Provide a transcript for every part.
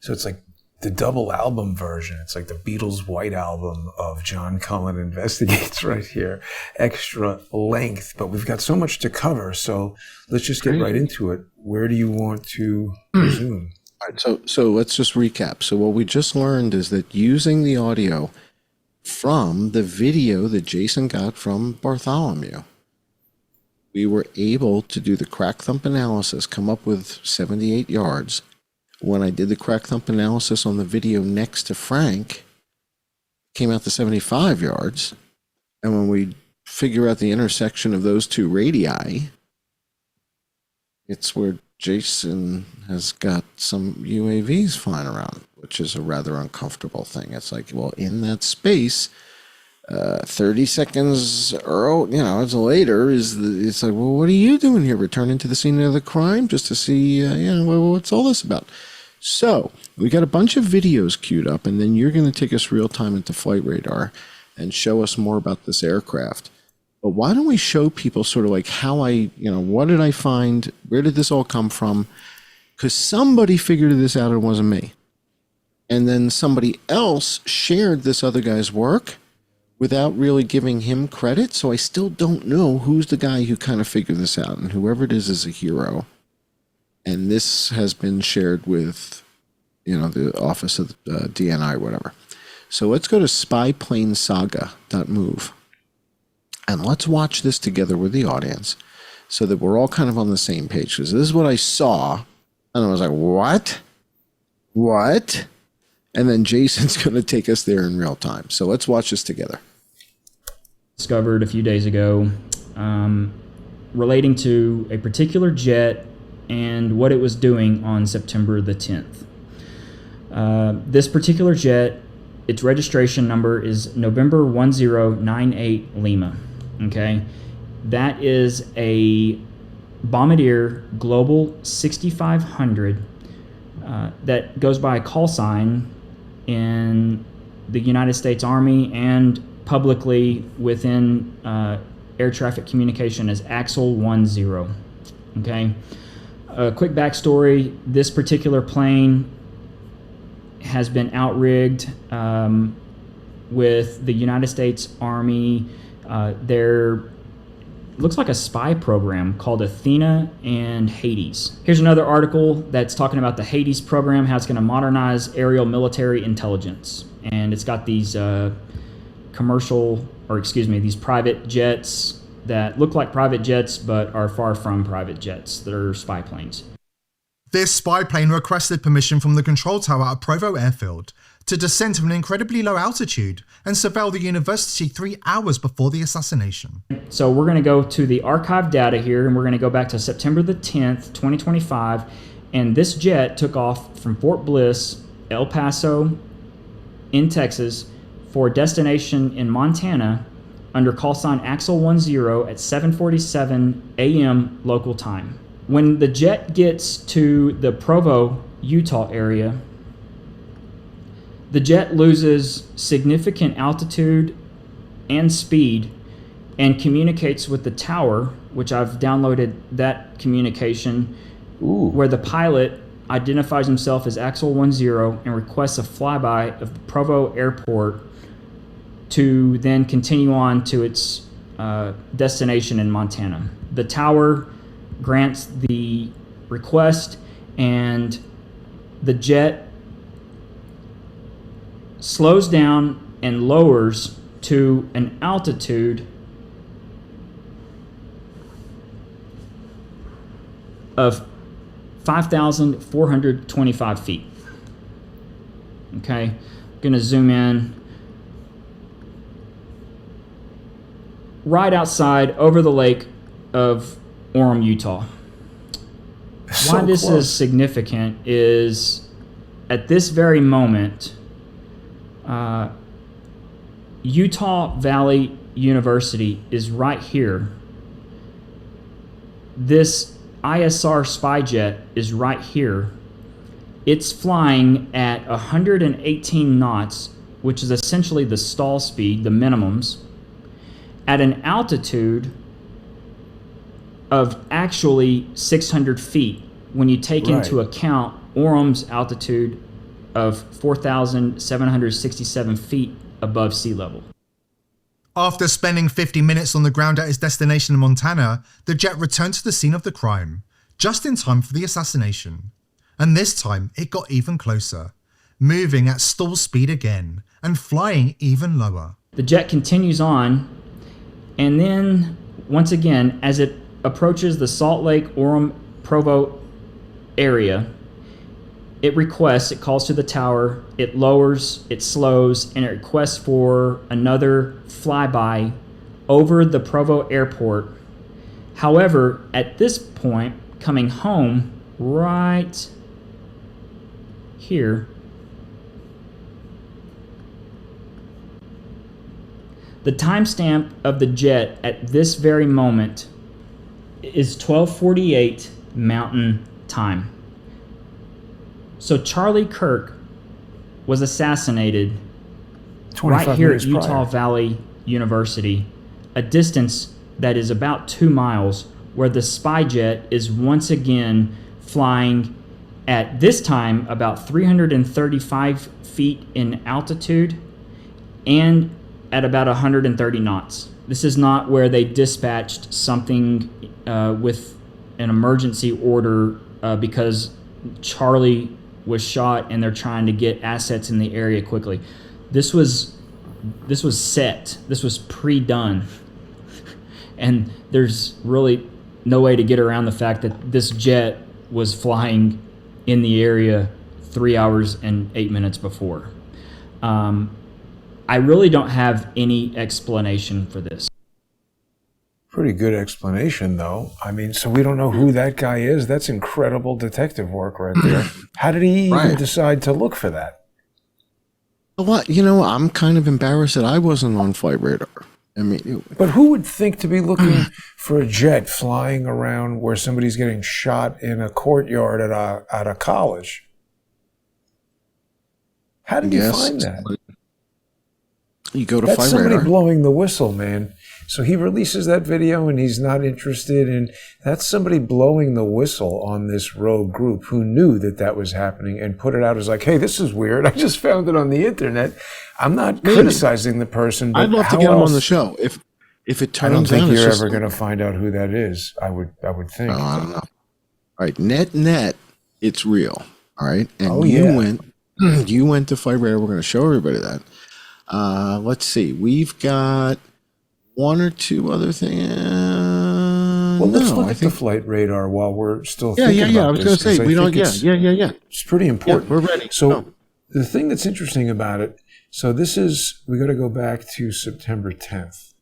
So it's like the double album version. It's like the Beatles' White Album of John Cullen Investigates right here. Extra length, but we've got so much to cover. So let's just get right into it. Where do you want to resume? All right, so let's just recap. So what we just learned is that using the audio from the video that Jason got from Bartholomew, we were able to do the crack thump analysis, come up with 78 yards. When I did the crack thump analysis on the video next to Frank, came out to 75 yards. And when we figure out the intersection of those two radii, it's where Jason has got some UAVs flying around, which is a rather uncomfortable thing. It's like, well, in that space, 30 seconds or, it's later, it's like, well, what are you doing here? Returning to the scene of the crime just to see, what's all this about? So we got a bunch of videos queued up, and then you're going to take us real time into Flight Radar and show us more about this aircraft. But why don't we show people sort of like how what did I find? Where did this all come from? Because somebody figured this out, it wasn't me. And then somebody else shared this other guy's work without really giving him credit. So I still don't know who's the guy who kind of figured this out. And whoever it is a hero. And this has been shared with, the Office of DNI or whatever. So let's go to spyplanesaga.move. And let's watch this together with the audience so that we're all kind of on the same page. Because this is what I saw. And I was like, what? What? And then Jason's going to take us there in real time. So let's watch this together. Discovered a few days ago relating to a particular jet and what it was doing on September the 10th. This particular jet, its registration number is November 1098 Lima. Okay, that is a Bombardier Global 6500 that goes by a call sign in the United States Army and publicly within air traffic communication as Axel 10. Okay, a quick backstory: this particular plane has been outrigged with the United States Army. There looks like a spy program called Athena and Hades. Here's another article that's talking about the Hades program, how it's going to modernize aerial military intelligence. And it's got these these private jets that look like private jets but are far from private jets. They're spy planes. This spy plane requested permission from the control tower at Provo Airfield to descend to an incredibly low altitude and surveil the university 3 hours before the assassination. So we're going to go to the archive data here, and we're going to go back to September the 10th, 2025, and this jet took off from Fort Bliss, El Paso, in Texas, for a destination in Montana under call sign Axel 10 at 7:47 a.m. local time. When the jet gets to the Provo, Utah area, the jet loses significant altitude and speed and communicates with the tower, which I've downloaded that communication, where the pilot identifies himself as Axel 10 and requests a flyby of the Provo airport to then continue on to its destination in Montana. The tower grants the request, and the jet slows down and lowers to an altitude of 5,425 feet. Okay, I'm gonna zoom in. Right outside over the lake of Orem, Utah. Why this is significant is at this very moment, Utah Valley University is right here. This ISR spy jet is right here. It's flying at 118 knots, which is essentially the stall speed, the minimums, at an altitude of actually 600 feet when you take into account Orem's altitude of 4,767 feet above sea level. After spending 50 minutes on the ground at his destination in Montana, the jet returned to the scene of the crime, just in time for the assassination. And this time, it got even closer, moving at stall speed again, and flying even lower. The jet continues on, and then, once again, as it approaches the Salt Lake, Orem, Provo area, it calls to the tower, it lowers, it slows, and it requests for another flyby over the Provo airport. However, at this point, coming home, right here, the timestamp of the jet at this very moment is 12:48 Mountain Time. So Charlie Kirk was assassinated right here at Utah Valley University, a distance that is about 2 miles, where the spy jet is once again flying at this time about 335 feet in altitude and at about 130 knots. This is not where they dispatched something with an emergency order because Charlie was shot and they're trying to get assets in the area quickly. This was set. This was pre-done. And there's really no way to get around the fact that this jet was flying in the area 3 hours and 8 minutes before. I really don't have any explanation for this. Pretty good explanation, though. I mean, so we don't know who that guy is. That's incredible detective work right there. How did he even decide to look for that? What? You know, I'm kind of embarrassed that I wasn't on flight radar. I mean, but who would think to be looking for a jet flying around where somebody's getting shot in a courtyard at a college? How did you find that? You go to That's flight somebody radar. blowing the whistle, man. So he releases that video and he's not interested in... That's somebody blowing the whistle on this rogue group who knew that that was happening and put it out as like, hey, this is weird. I just found it on the internet. I'm not criticizing the person, but I'd love to get him on the show. If it turns out... I don't think you're ever going to find out who that is, I would think. Oh, I don't know. All right, net, it's real. All right? And you went to flight radar. We're going to show everybody that. Let's see. We've got one or two other things. Well, let's look at the flight radar while we're still thinking about this. I was going to say, we don't, It's pretty important. Yeah, we're ready. So the thing that's interesting about it, so this is, we got to go back to September 10th.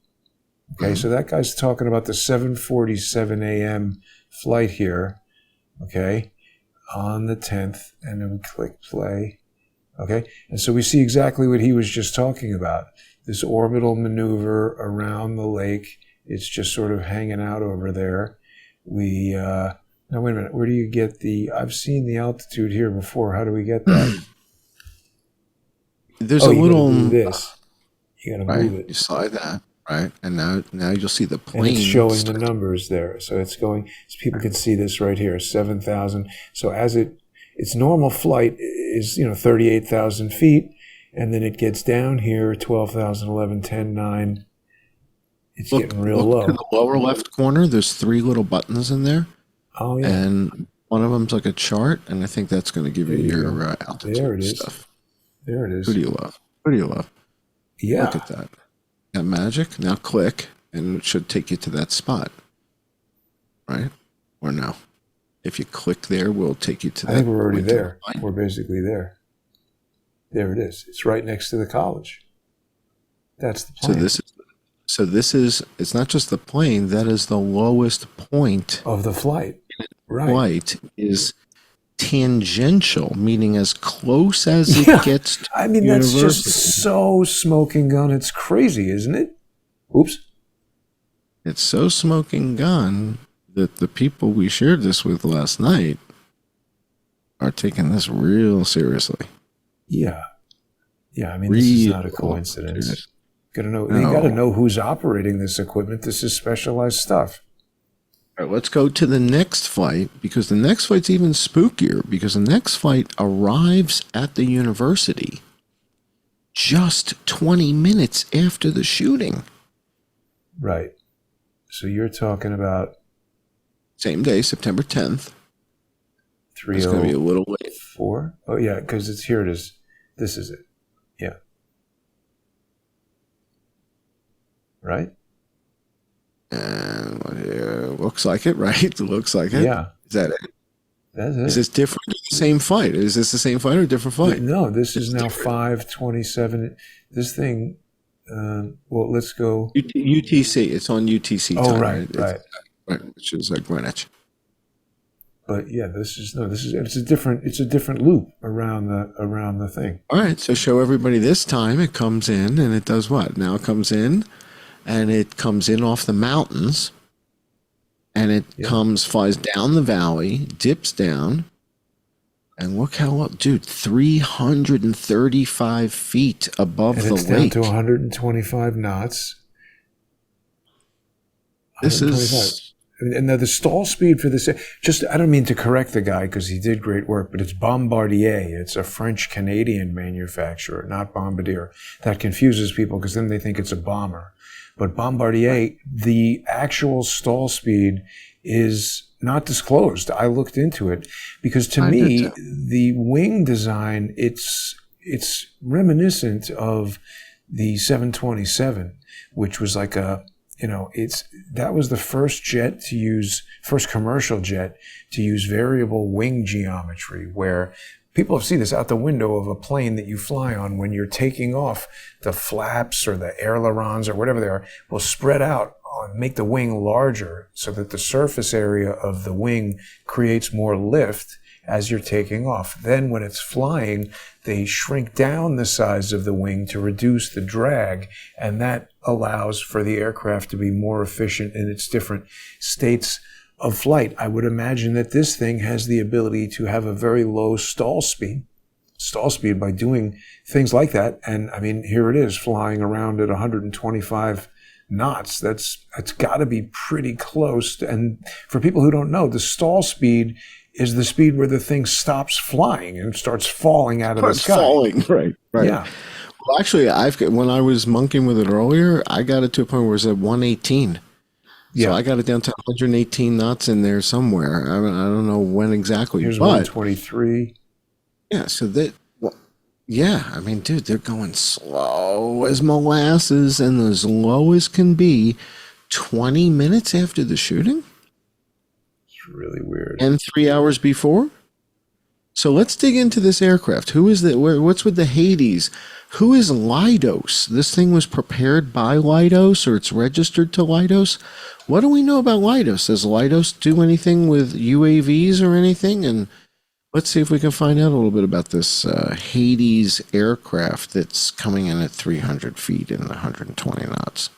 Okay, so that guy's talking about the 7:47 a.m. flight here, okay, on the 10th, and then we click play. Okay, and so we see exactly what he was just talking about. This orbital maneuver around the lake. It's just sort of hanging out over there. Now wait a minute, where do you get I've seen the altitude here before. How do we get that? There's a little... You gotta do this. You gotta move it. You slide that, right? And now you'll see the plane. And it's showing the numbers there. So it's going, so people can see this right here, 7,000. So as its normal flight is, 38,000 feet, and then it gets down here, 12,000, 11, 10, 9. It's getting real low. In the lower left corner, there's 3 little buttons in there. Oh, yeah. And one of them's like a chart, and I think that's going to give you your altitude there it is. stuff. There it is. Who do you love? Yeah. Look at that. Got magic. Now click, and it should take you to that spot. Right? Or no? If you click there, we'll take you to that. I think we're already there. We're basically there. There it is. It's right next to the college. That's the plane. So this is, it's not just the plane, that is the lowest point of the flight. Right. Flight is tangential, meaning as close as it gets to that's just so smoking gun. It's crazy, isn't it? Oops. It's so smoking gun that the people we shared this with last night are taking this real seriously. Yeah. Yeah, this is not a coincidence. You gotta know who's operating this equipment. This is specialized stuff. All right, let's go to the next flight, because the next flight's even spookier, because the next flight arrives at the university just 20 minutes after the shooting. Right. So you're talking about Same day, September 10th. It's going to be a little late. 4? Oh, yeah, because it's here. It is. This is it. Yeah. Right? And looks like it, right? Looks like it. Yeah. Is that it? That's it. Is this different? Same flight? Is this the same flight or a different flight? No, this is now 5:27. This thing, well, let's go. UTC. It's on UTC time. Oh, right. Right, which is like Greenwich. But yeah, it's a different loop around the thing. All right, so show everybody this time. It comes in and it does what? Now it comes in and it comes in off the mountains and it flies down the valley, dips down, and look how up, dude, 335 feet above and the it's lake. down to 125 knots. This is... And now the stall speed for this, I don't mean to correct the guy because he did great work, but it's Bombardier. It's a French-Canadian manufacturer, not Bombardier. That confuses people because then they think it's a bomber. But Bombardier, the actual stall speed is not disclosed. I looked into it because to me, the wing design, it's reminiscent of the 727, which was like that was the first commercial jet to use variable wing geometry, where people have seen this out the window of a plane that you fly on. When you're taking off, the flaps or the ailerons or whatever they are will spread out and make the wing larger so that the surface area of the wing creates more lift as you're taking off. Then when it's flying, they shrink down the size of the wing to reduce the drag, and that allows for the aircraft to be more efficient in its different states of flight. I would imagine that this thing has the ability to have a very low stall speed by doing things like that. And I mean, here it is flying around at 125 knots. That's got to be pretty close. And for people who don't know, the stall speed is the speed where the thing stops flying and starts falling out of the sky. Falling, right. Yeah. Well, actually, when I was monkeying with it earlier, I got it to a point where it was at 118. Yeah. So I got it down to 118 knots in there somewhere. I don't know when exactly. Here's but 123. Yeah, so I mean, dude, they're going slow as molasses and as low as can be 20 minutes after the shooting. Really weird. And 3 hours before. So let's dig into this aircraft. Who is what's with the Hades? Who is Leidos? This thing was prepared by Leidos, or it's registered to Leidos. What do we know about Leidos? Does Leidos do anything with UAVs or anything? And let's see if we can find out a little bit about this Hades aircraft that's coming in at 300 feet and 120 knots.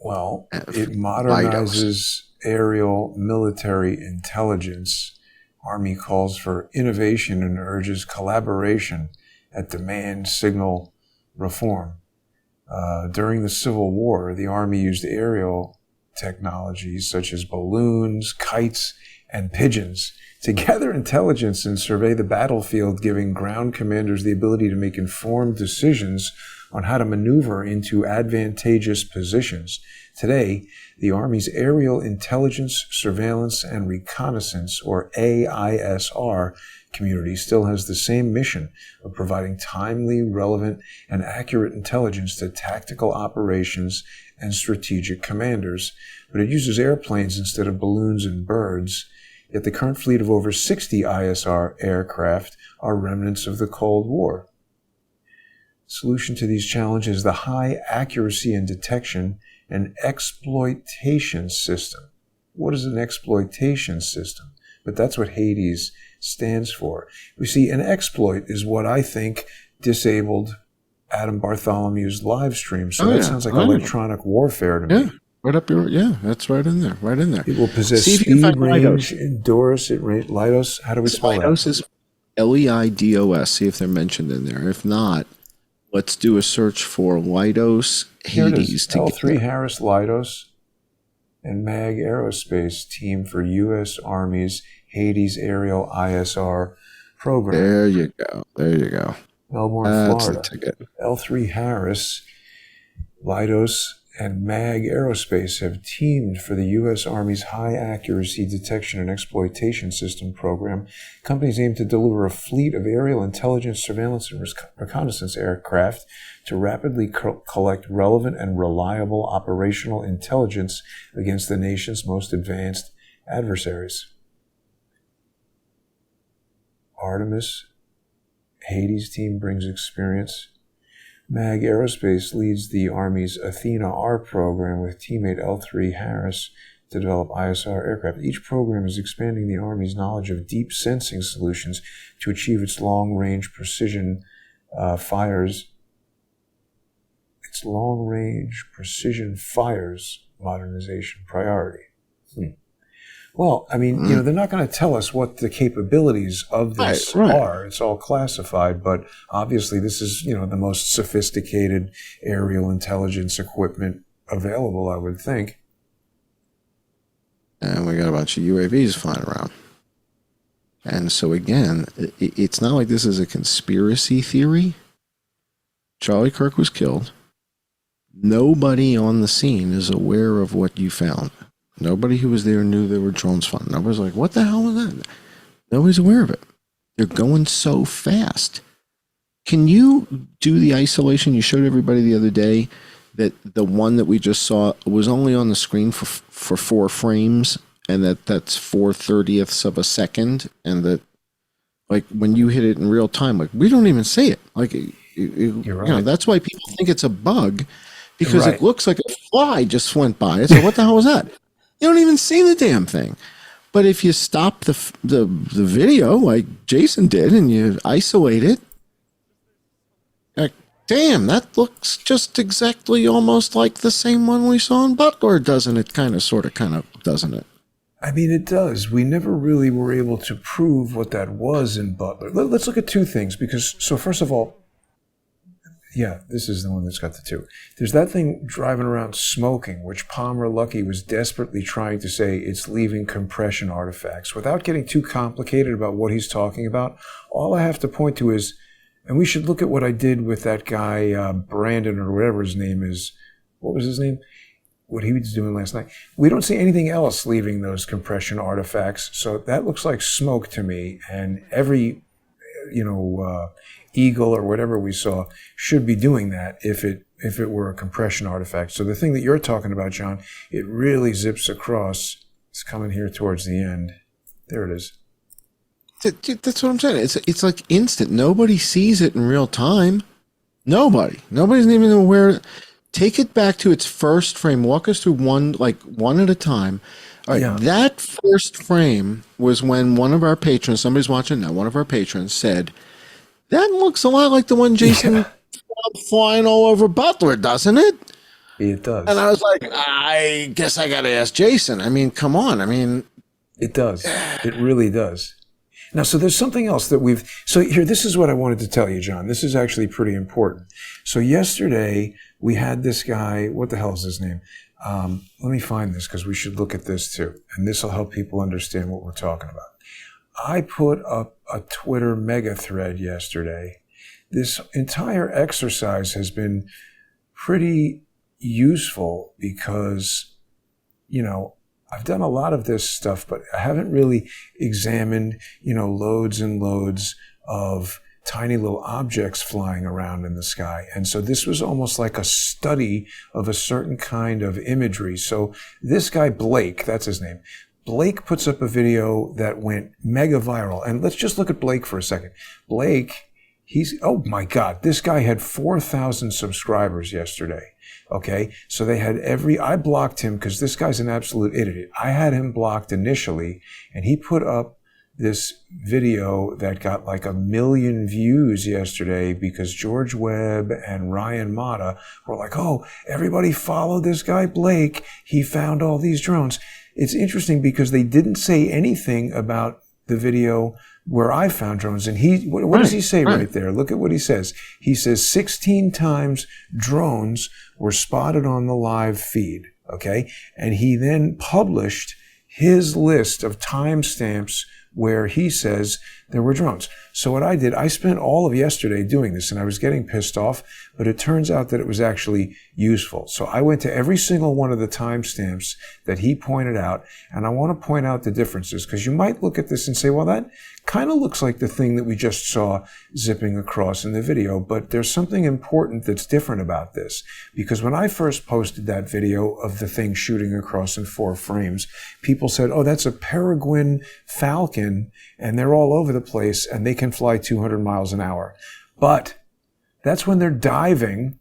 Well, it modernizes aerial military intelligence. Army calls for innovation and urges collaboration at demand signal reform. During the Civil War, the Army used aerial technologies such as balloons, kites, and pigeons to gather intelligence and survey the battlefield, giving ground commanders the ability to make informed decisions on how to maneuver into advantageous positions. Today, the Army's Aerial Intelligence, Surveillance, and Reconnaissance, or AISR, community still has the same mission of providing timely, relevant, and accurate intelligence to tactical operations and strategic commanders, but it uses airplanes instead of balloons and birds. Yet the current fleet of over 60 ISR aircraft are remnants of the Cold War. Solution to these challenges is the high accuracy and detection and exploitation system. What is an exploitation system? But that's what Hades stands for. We see an exploit is what I think disabled Adam Bartholomew's live stream. So that sounds like electronic warfare to me. Right up that's right in there, It will possess speed, range, endurance, Leidos. How do we spell that? Leidos is Leidos. See if they're mentioned in there. If not, let's do a search for Leidos Hades. L3 Harris Leidos. and MAG Aerospace team for U.S. Army's Hades Aerial ISR program. There you go. There you go. Melbourne, That's Florida. the ticket. L3 Harris, Leidos, and MAG Aerospace have teamed for the U.S. Army's High Accuracy Detection and Exploitation System program. Companies aim to deliver a fleet of aerial intelligence, surveillance, and reconnaissance aircraft to rapidly collect relevant and reliable operational intelligence against the nation's most advanced adversaries. Artemis Hades team brings experience. MAG Aerospace leads the Army's Athena R program with teammate L3 Harris to develop ISR aircraft. Each program is expanding the Army's knowledge of deep sensing solutions to achieve its long-range precision fires. Its long-range precision fires modernization priority. Well, I mean, they're not going to tell us what the capabilities of this are. It's all classified, but obviously this is, the most sophisticated aerial intelligence equipment available, I would think. And we got a bunch of UAVs flying around. And so again, it's not like this is a conspiracy theory. Charlie Kirk was killed. Nobody on the scene is aware of what you found. Nobody who was there knew there were drones flying. Nobody's like, what the hell was that? Nobody's aware of it. They're going so fast. Can you do the isolation? You showed everybody the other day that the one that we just saw was only on the screen for 4 frames, and that's 4/30ths of a second, and that, like, when you hit it in real time, like, we don't even see it. Like, You're right. That's why people think it's a bug, because it looks like a fly just went by. It's like, what the hell was that? You don't even see the damn thing. But if you stop the video like Jason did and you isolate it, like, damn, that looks just exactly almost like the same one we saw in Butler, doesn't it? Kind of, doesn't it? I mean, it does. We never really were able to prove what that was in Butler. Let's look at 2 things, because, so first of all, yeah, this is the one that's got the 2. There's that thing driving around smoking, which Palmer Luckey was desperately trying to say it's leaving compression artifacts. Without getting too complicated about what he's talking about, all I have to point to is, and we should look at what I did with that guy, Brandon, or whatever his name is. What was his name? What he was doing last night. We don't see anything else leaving those compression artifacts. So that looks like smoke to me. And every, Eagle or whatever we saw should be doing that if it were a compression artifact. So the thing that you're talking about, John, it really zips across. It's coming here towards the end. There it is. That's what I'm saying. It's like instant. Nobody sees it in real time. Nobody's even aware. Take it back to its first frame. Walk us through one at a time. All right, That first frame was when one of our patrons, somebody's watching now, one of our patrons said, that looks a lot like the one Jason flying all over Butler, doesn't it? It does. And I was like, I guess I got to ask Jason. I mean, come on. I mean, it does. It really does. Now, so there's something else that so here, this is what I wanted to tell you, John. This is actually pretty important. So yesterday we had this guy, what the hell is his name? Let me find this, because we should look at this too. And this will help people understand what we're talking about. I put up a Twitter mega thread yesterday. This entire exercise has been pretty useful because, I've done a lot of this stuff, but I haven't really examined, loads and loads of tiny little objects flying around in the sky. And so this was almost like a study of a certain kind of imagery. So this guy, Blake, that's his name. Blake puts up a video that went mega viral. And let's just look at Blake for a second. Blake, oh my God, this guy had 4,000 subscribers yesterday. Okay. So they had I blocked him because this guy's an absolute idiot. I had him blocked initially, and he put up this video that got like 1 million views yesterday because George Webb and Ryan Mata were like, oh, everybody follow this guy Blake. He found all these drones. It's interesting because they didn't say anything about the video where I found drones. And what does he say right there? Look at what he says. He says 16 times drones were spotted on the live feed. Okay. And he then published his list of timestamps where he says there were drones. So what I did, I spent all of yesterday doing this, and I was getting pissed off, but it turns out that it was actually useful. So I went to every single one of the timestamps that he pointed out, and I want to point out the differences, because you might look at this and say, well, that kind of looks like the thing that we just saw zipping across in the video, but there's something important that's different about this. Because when I first posted that video of the thing shooting across in 4 frames, people said, oh, that's a peregrine falcon, and they're all over the place, and they can fly 200 miles an hour. But that's when they're diving,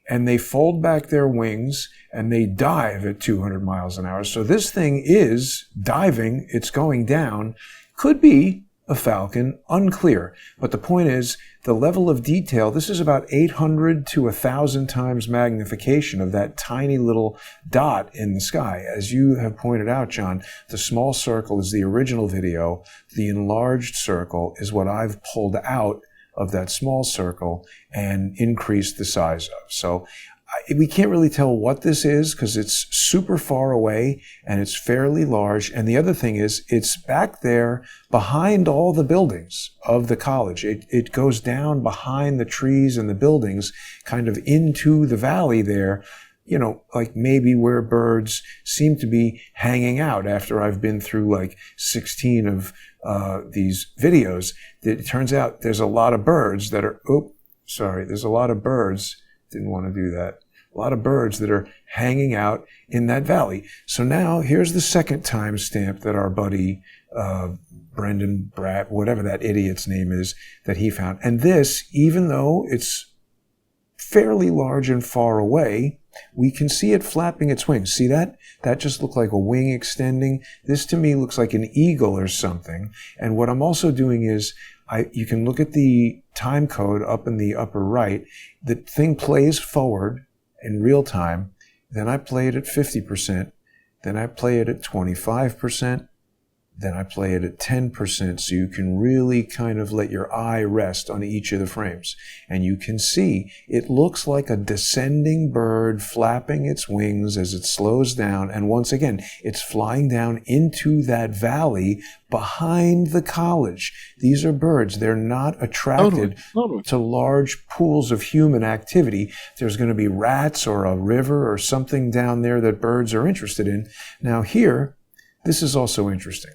and they fold back their wings, and they dive at 200 miles an hour. So this thing is diving, it's going down, could be a falcon, unclear. But the point is, the level of detail, this is about 800 to 1,000 times magnification of that tiny little dot in the sky. As you have pointed out, John, the small circle is the original video. The enlarged circle is what I've pulled out of that small circle and increased the size of. So we can't really tell what this is because it's super far away and it's fairly large. And the other thing is it's back there behind all the buildings of the college. It goes down behind the trees and the buildings, kind of into the valley there, you know, like maybe where birds seem to be hanging out after I've been through like 16 of these videos. It turns out there's a lot of birds that are, there's a lot of birds. Didn't want to do that. A lot of birds that are hanging out in that valley. So now here's the second timestamp that our buddy Brendan Bratt, whatever that idiot's name is, that he found. And this, even though it's fairly large and far away, we can see it flapping its wings. See that? That just looked like a wing extending. This to me looks like an eagle or something. And what I'm also doing is you can look at the time code up in the upper right. The thing plays forward in real time. Then I play it at 50%. Then I play it at 25%. Then I play it at 10%, so you can really kind of let your eye rest on each of the frames. And you can see it looks like a descending bird flapping its wings as it slows down. And once again, it's flying down into that valley behind the college. These are birds. They're not attracted to large pools of human activity. There's going to be rats or a river or something down there that birds are interested in. Now here, this is also interesting.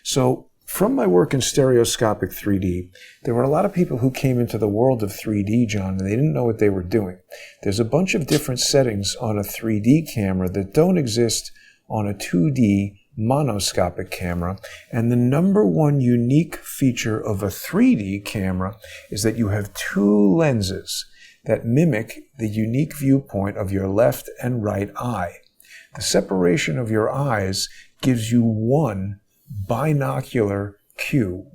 So from my work in stereoscopic 3D, there were a lot of people who came into the world of 3D, John, and they didn't know what they were doing. There's a bunch of different settings on a 3D camera that don't exist on a 2D monoscopic camera. And the number one unique feature of a 3D camera is that you have 2 lenses that mimic the unique viewpoint of your left and right eye. The separation of your eyes gives you one binocular cue,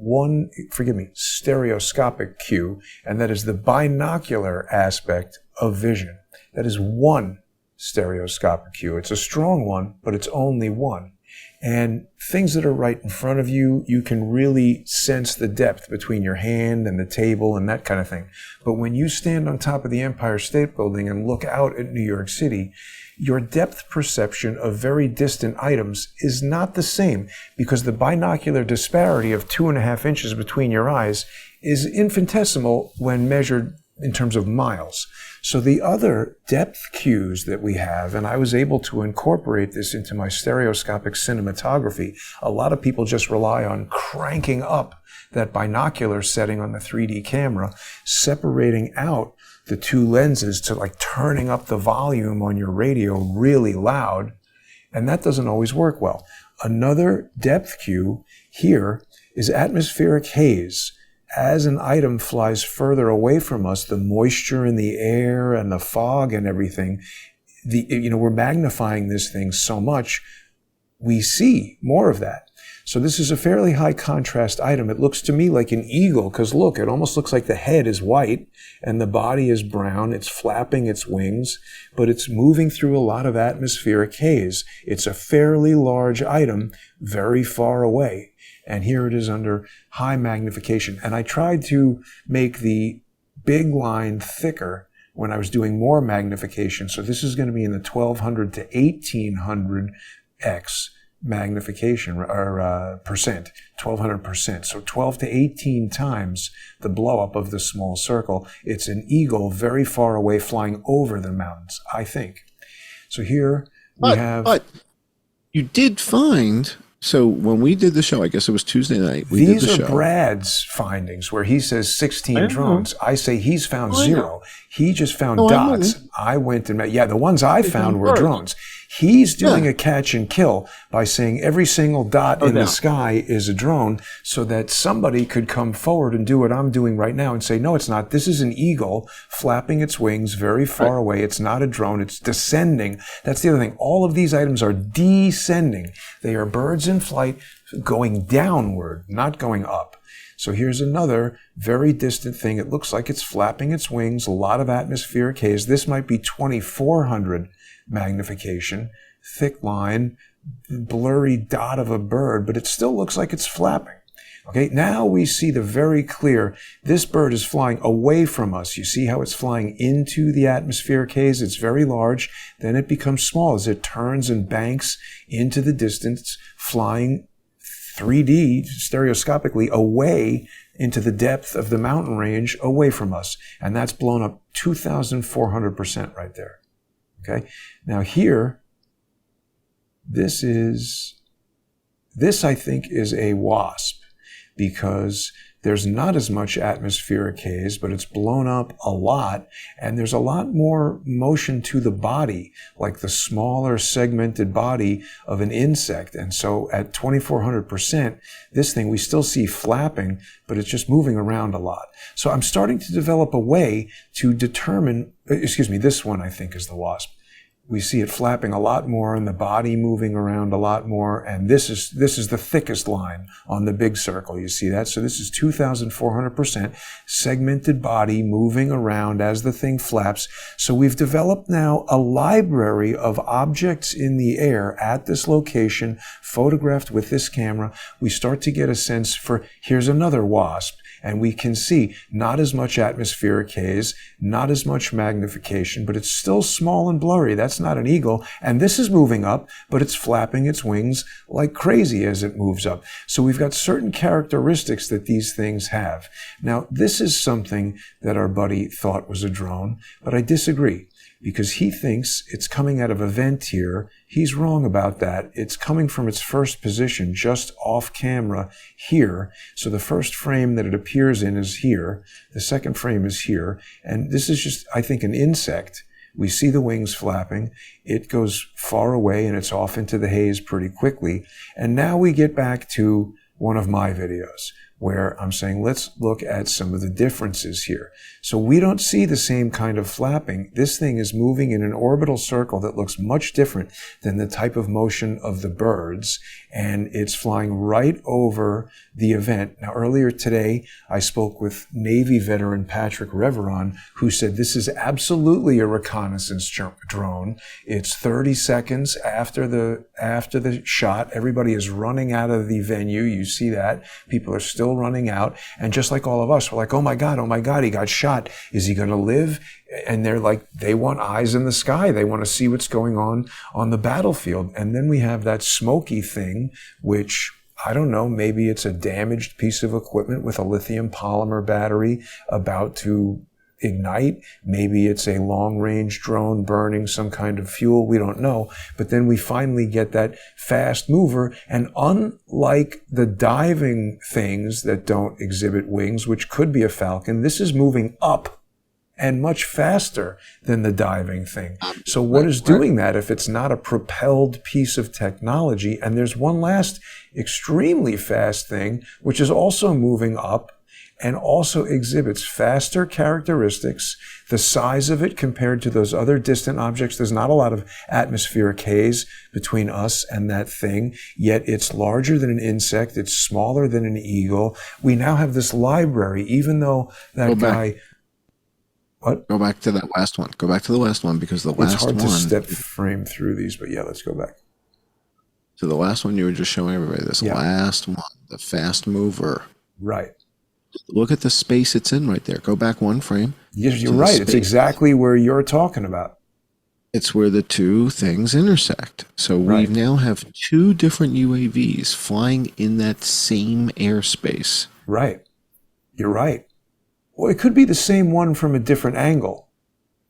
stereoscopic cue, and that is the binocular aspect of vision. That is one stereoscopic cue. It's a strong one, but it's only one. And things that are right in front of you, you can really sense the depth between your hand and the table and that kind of thing. But when you stand on top of the Empire State Building and look out at New York City, your depth perception of very distant items is not the same because the binocular disparity of 2.5 inches between your eyes is infinitesimal when measured in terms of miles. So the other depth cues that we have, and I was able to incorporate this into my stereoscopic cinematography. A lot of people just rely on cranking up that binocular setting on the 3D camera, separating out the 2 lenses to like turning up the volume on your radio really loud, and that doesn't always work well. Another depth cue here is atmospheric haze. As an item flies further away from us, the moisture in the air and the fog and everything, we're magnifying this thing so much, we see more of that. So this is a fairly high contrast item. It looks to me like an eagle because look, it almost looks like the head is white and the body is brown. It's flapping its wings, but it's moving through a lot of atmospheric haze. It's a fairly large item very far away. And here it is under high magnification. And I tried to make the big line thicker when I was doing more magnification. So this is going to be in the 1200 to 1800x magnification or percent, 1200%. So 12 to 18 times the blow up of the small circle. It's an eagle very far away flying over the mountains, I think. So here we have... But you did find... So when we did the show, I guess it was Tuesday night, we These did the are show. Brad's findings, where he says 16 I know. drones. I say he's found zero. He just found No, I dots. know. I went and met... Yeah, the ones I found were birds. drones. He's doing Yeah. a catch and kill by saying every single dot in no. the sky is a drone, so that somebody could come forward and do what I'm doing right now and say, no, it's not. This is an eagle flapping its wings very far away. It's not a drone. It's descending. That's the other thing. All of these items are descending. They are birds in flight going downward, not going up. So here's another very distant thing. It looks like it's flapping its wings, a lot of atmospheric haze. This might be 2400 magnification, thick line, blurry dot of a bird, but it still looks like it's flapping. Okay, now we see the very clear, this bird is flying away from us. You see how it's flying into the atmospheric haze? It's very large. Then it becomes small as it turns and banks into the distance, flying 3D, stereoscopically, away into the depth of the mountain range away from us. And that's blown up 2,400% right there. Okay. Now here, this I think is a wasp, because there's not as much atmospheric haze, but it's blown up a lot, and there's a lot more motion to the body, like the smaller segmented body of an insect. And so at 2,400%, this thing, we still see flapping, but it's just moving around a lot. So I'm starting to develop a way to determine, this one I think is the wasp. We see it flapping a lot more and the body moving around a lot more. And this is the thickest line on the big circle. You see that? So this is 2,400% segmented body moving around as the thing flaps. So we've developed now a library of objects in the air at this location, photographed with this camera. We start to get a sense for, here's another wasp. And we can see not as much atmospheric haze, not as much magnification, but it's still small and blurry. That's not an eagle. And this is moving up, but it's flapping its wings like crazy as it moves up. So we've got certain characteristics that these things have. Now, this is something that our buddy thought was a drone, but I disagree, because he thinks it's coming out of a vent here. He's wrong about that. It's coming from its first position, just off camera here. So the first frame that it appears in is here. The second frame is here. And this is just, I think, an insect. We see the wings flapping. It goes far away and it's off into the haze pretty quickly. And now we get back to one of my videos, where I'm saying, let's look at some of the differences here. So we don't see the same kind of flapping. This thing is moving in an orbital circle that looks much different than the type of motion of the birds, and it's flying right over the event. Now, earlier today, I spoke with Navy veteran Patrick Reveron, who said this is absolutely a reconnaissance drone. It's 30 seconds after the shot. Everybody is running out of the venue. You see that. People are still running out. And just like all of us, we're like, oh my God, he got shot. Is he going to live? And they're like, they want eyes in the sky. They want to see what's going on the battlefield. And then we have that smoky thing, which, I don't know, maybe it's a damaged piece of equipment with a lithium polymer battery about to ignite. Maybe it's a long-range drone burning some kind of fuel. We don't know. But then we finally get that fast mover. And unlike the diving things that don't exhibit wings, which could be a falcon, this is moving up and much faster than the diving thing. So what is doing that if it's not a propelled piece of technology? And there's one last extremely fast thing, which is also moving up and also exhibits faster characteristics. The size of it compared to those other distant objects, there's not a lot of atmospheric haze between us and that thing, yet it's larger than an insect, it's smaller than an eagle. We now have this library, even though that guy... What? Go back to that last one. Go back to the last one, because the last one... It's hard to step frame through these, but yeah, let's go back. So the last one you were just showing everybody, this last one, the fast mover. Right. Look at the space it's in right there. Go back one frame. Yes, you're to the right. It's space. exactly where you're talking about. It's where the two things intersect. So we Right. now have two different UAVs flying in that same airspace. Right. You're right. Well, it could be the same one from a different angle.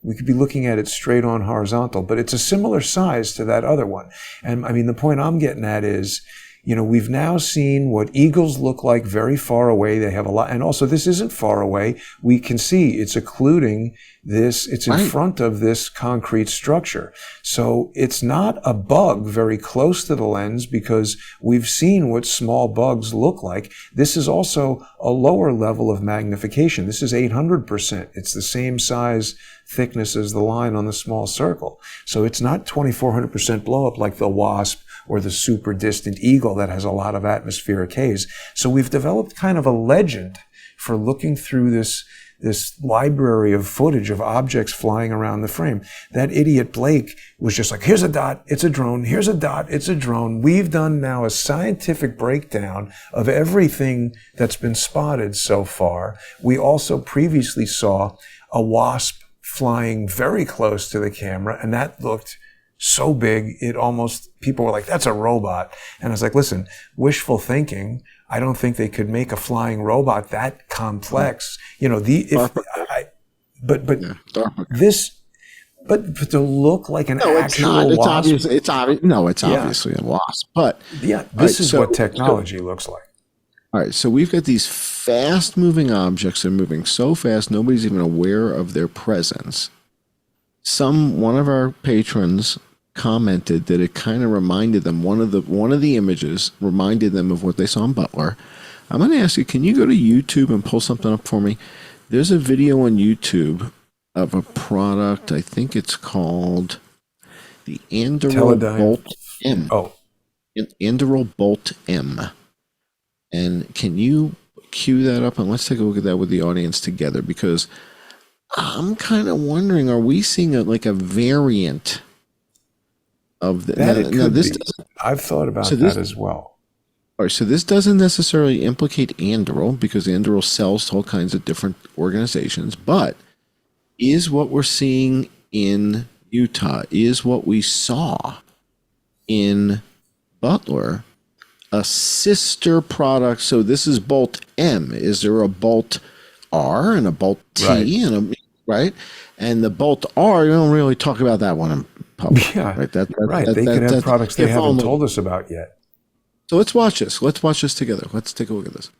We could be looking at it straight on horizontal, but it's a similar size to that other one. And I mean, the point I'm getting at is, we've now seen what eagles look like very far away. They have a lot. And also, this isn't far away. We can see it's occluding this. It's in front of this concrete structure. So it's not a bug very close to the lens because we've seen what small bugs look like. This is also a lower level of magnification. This is 800%. It's the same size thickness as the line on the small circle. So it's not 2400% blow up like the Wasp or the super distant eagle that has a lot of atmospheric haze. So we've developed kind of a legend for looking through this library of footage of objects flying around the frame. That idiot Blake was just like, here's a dot, it's a drone. Here's a dot, it's a drone. We've done now a scientific breakdown of everything that's been spotted so far. We also previously saw a wasp flying very close to the camera, and that looked so big, people were like, that's a robot. And I was like, listen, wishful thinking. I don't think they could make a flying robot that complex. But to look like an actual wasp. It's obviously a wasp. But this is what technology looks like. All right, so we've got these fast-moving objects that are moving so fast nobody's even aware of their presence. One of our patrons commented that it kind of reminded them, one of the images reminded them of what they saw in Butler. I'm going to ask you, can you go to YouTube and pull something up for me? There's a video on YouTube of a product, I think it's called the Anduril Bolt M. Oh. Anduril Bolt M. And can you cue that up? And let's take a look at that with the audience together, because I'm kind of wondering, are we seeing a variant of the... I've thought about that as well. All right, so this doesn't necessarily implicate Anduril, because Anduril sells to all kinds of different organizations, but is what we're seeing in Utah, is what we saw in Butler, a sister product? So this is Bolt M. Is there a Bolt R and a Bolt T right? And the Bolt R, you don't really talk about that one in public. Yeah, right. They could have products they haven't told us about yet. So let's watch this. Let's watch this together. Let's take a look at this.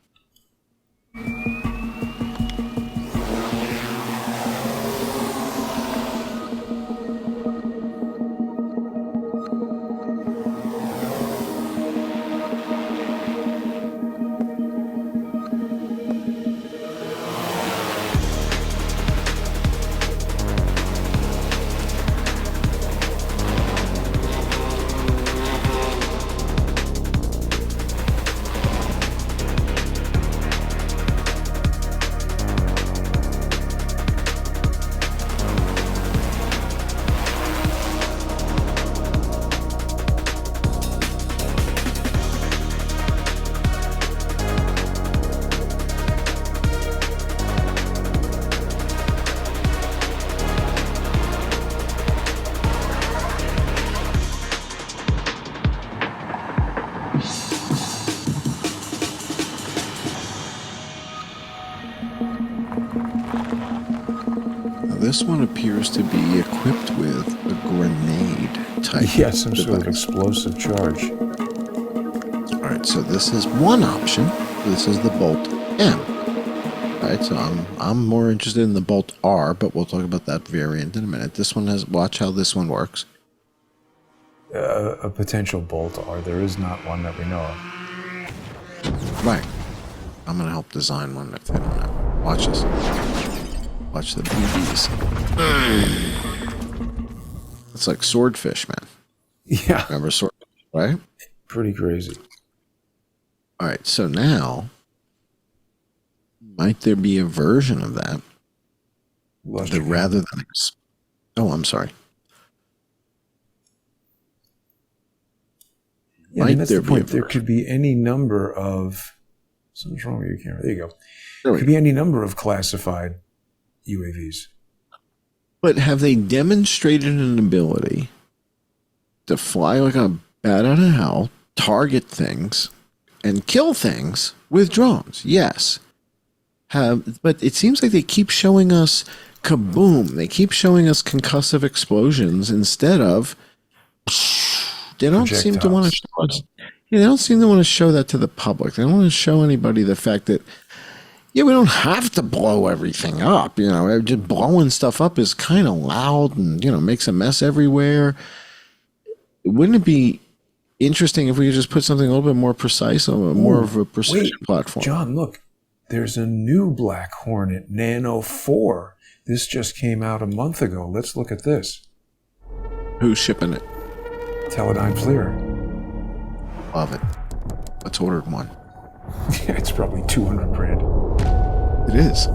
This one appears to be equipped with a grenade type. Yeah, some sort of explosive charge. All right, so this is one option. This is the Bolt M. All right, so I'm more interested in the Bolt R, but we'll talk about that variant in a minute. This one has, watch how this one works. A potential Bolt R. There is not one that we know of. Right. I'm going to help design one if they don't know. Watch this. Watch the BBs. It's like swordfish, man. Yeah. Remember swordfish, right? Pretty crazy. All right, so now, might there be a version of that rather than... Oh, I'm sorry. Yeah, I mean, that's the point. There could be any number of... Something's wrong with your camera. There you go. It could be any number of classified UAVs. But have they demonstrated an ability to fly like a bat out of hell, target things, and kill things with drones? Yes. But it seems like they keep showing us kaboom. They keep showing us concussive explosions instead of. They don't seem to want to show us. Yeah, they don't seem to want to show that to the public. They don't want to show anybody the fact that. Yeah, we don't have to blow everything up. Just blowing stuff up is kind of loud and, makes a mess everywhere. Wouldn't it be interesting if we could just put something a little bit more precise, more of a precision platform? John, look, there's a new Black Hornet Nano 4. This just came out a month ago. Let's look at this. Who's shipping it? Teledyne FLIR. Love it. Let's order one. Yeah, it's probably $200,000. It is.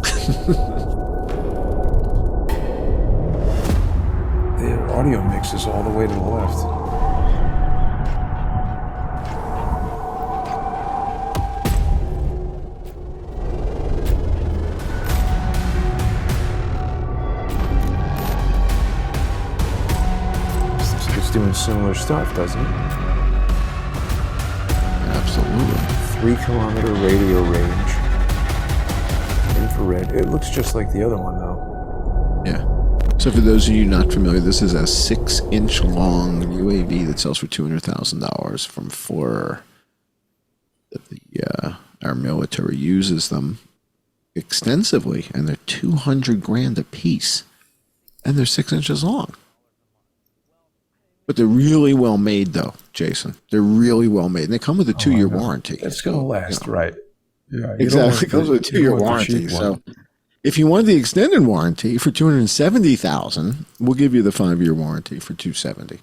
The audio mix is all the way to the left. It's doing similar stuff, doesn't it? Absolutely. 3-kilometer radio range. Infrared. It looks just like the other one, though. Yeah. So for those of you not familiar, this is a 6-inch long UAV that sells for $200,000 from FLIR. Our military uses them extensively, and they're $200,000 a piece, and they're 6 inches long. But they're really well made, though, Jason. They're really well made, and they come with a 2-year warranty. It's going to last, right? Yeah, exactly. It comes with a 2-year warranty. So, if you want the extended warranty for $270,000, we'll give you the 5-year warranty for $270,000.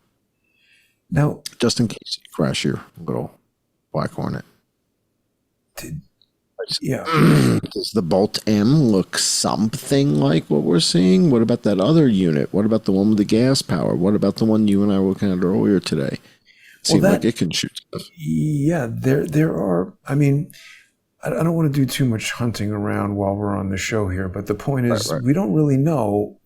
Now, just in case you crash your little Black Hornet. Does the Bolt M look something like what we're seeing? What about that other unit? What about the one with the gas power? What about the one you and I were looking at earlier today? Seems like it can shoot stuff. Yeah, there are. I mean, I don't want to do too much hunting around while we're on the show here, but the point is, we don't really know.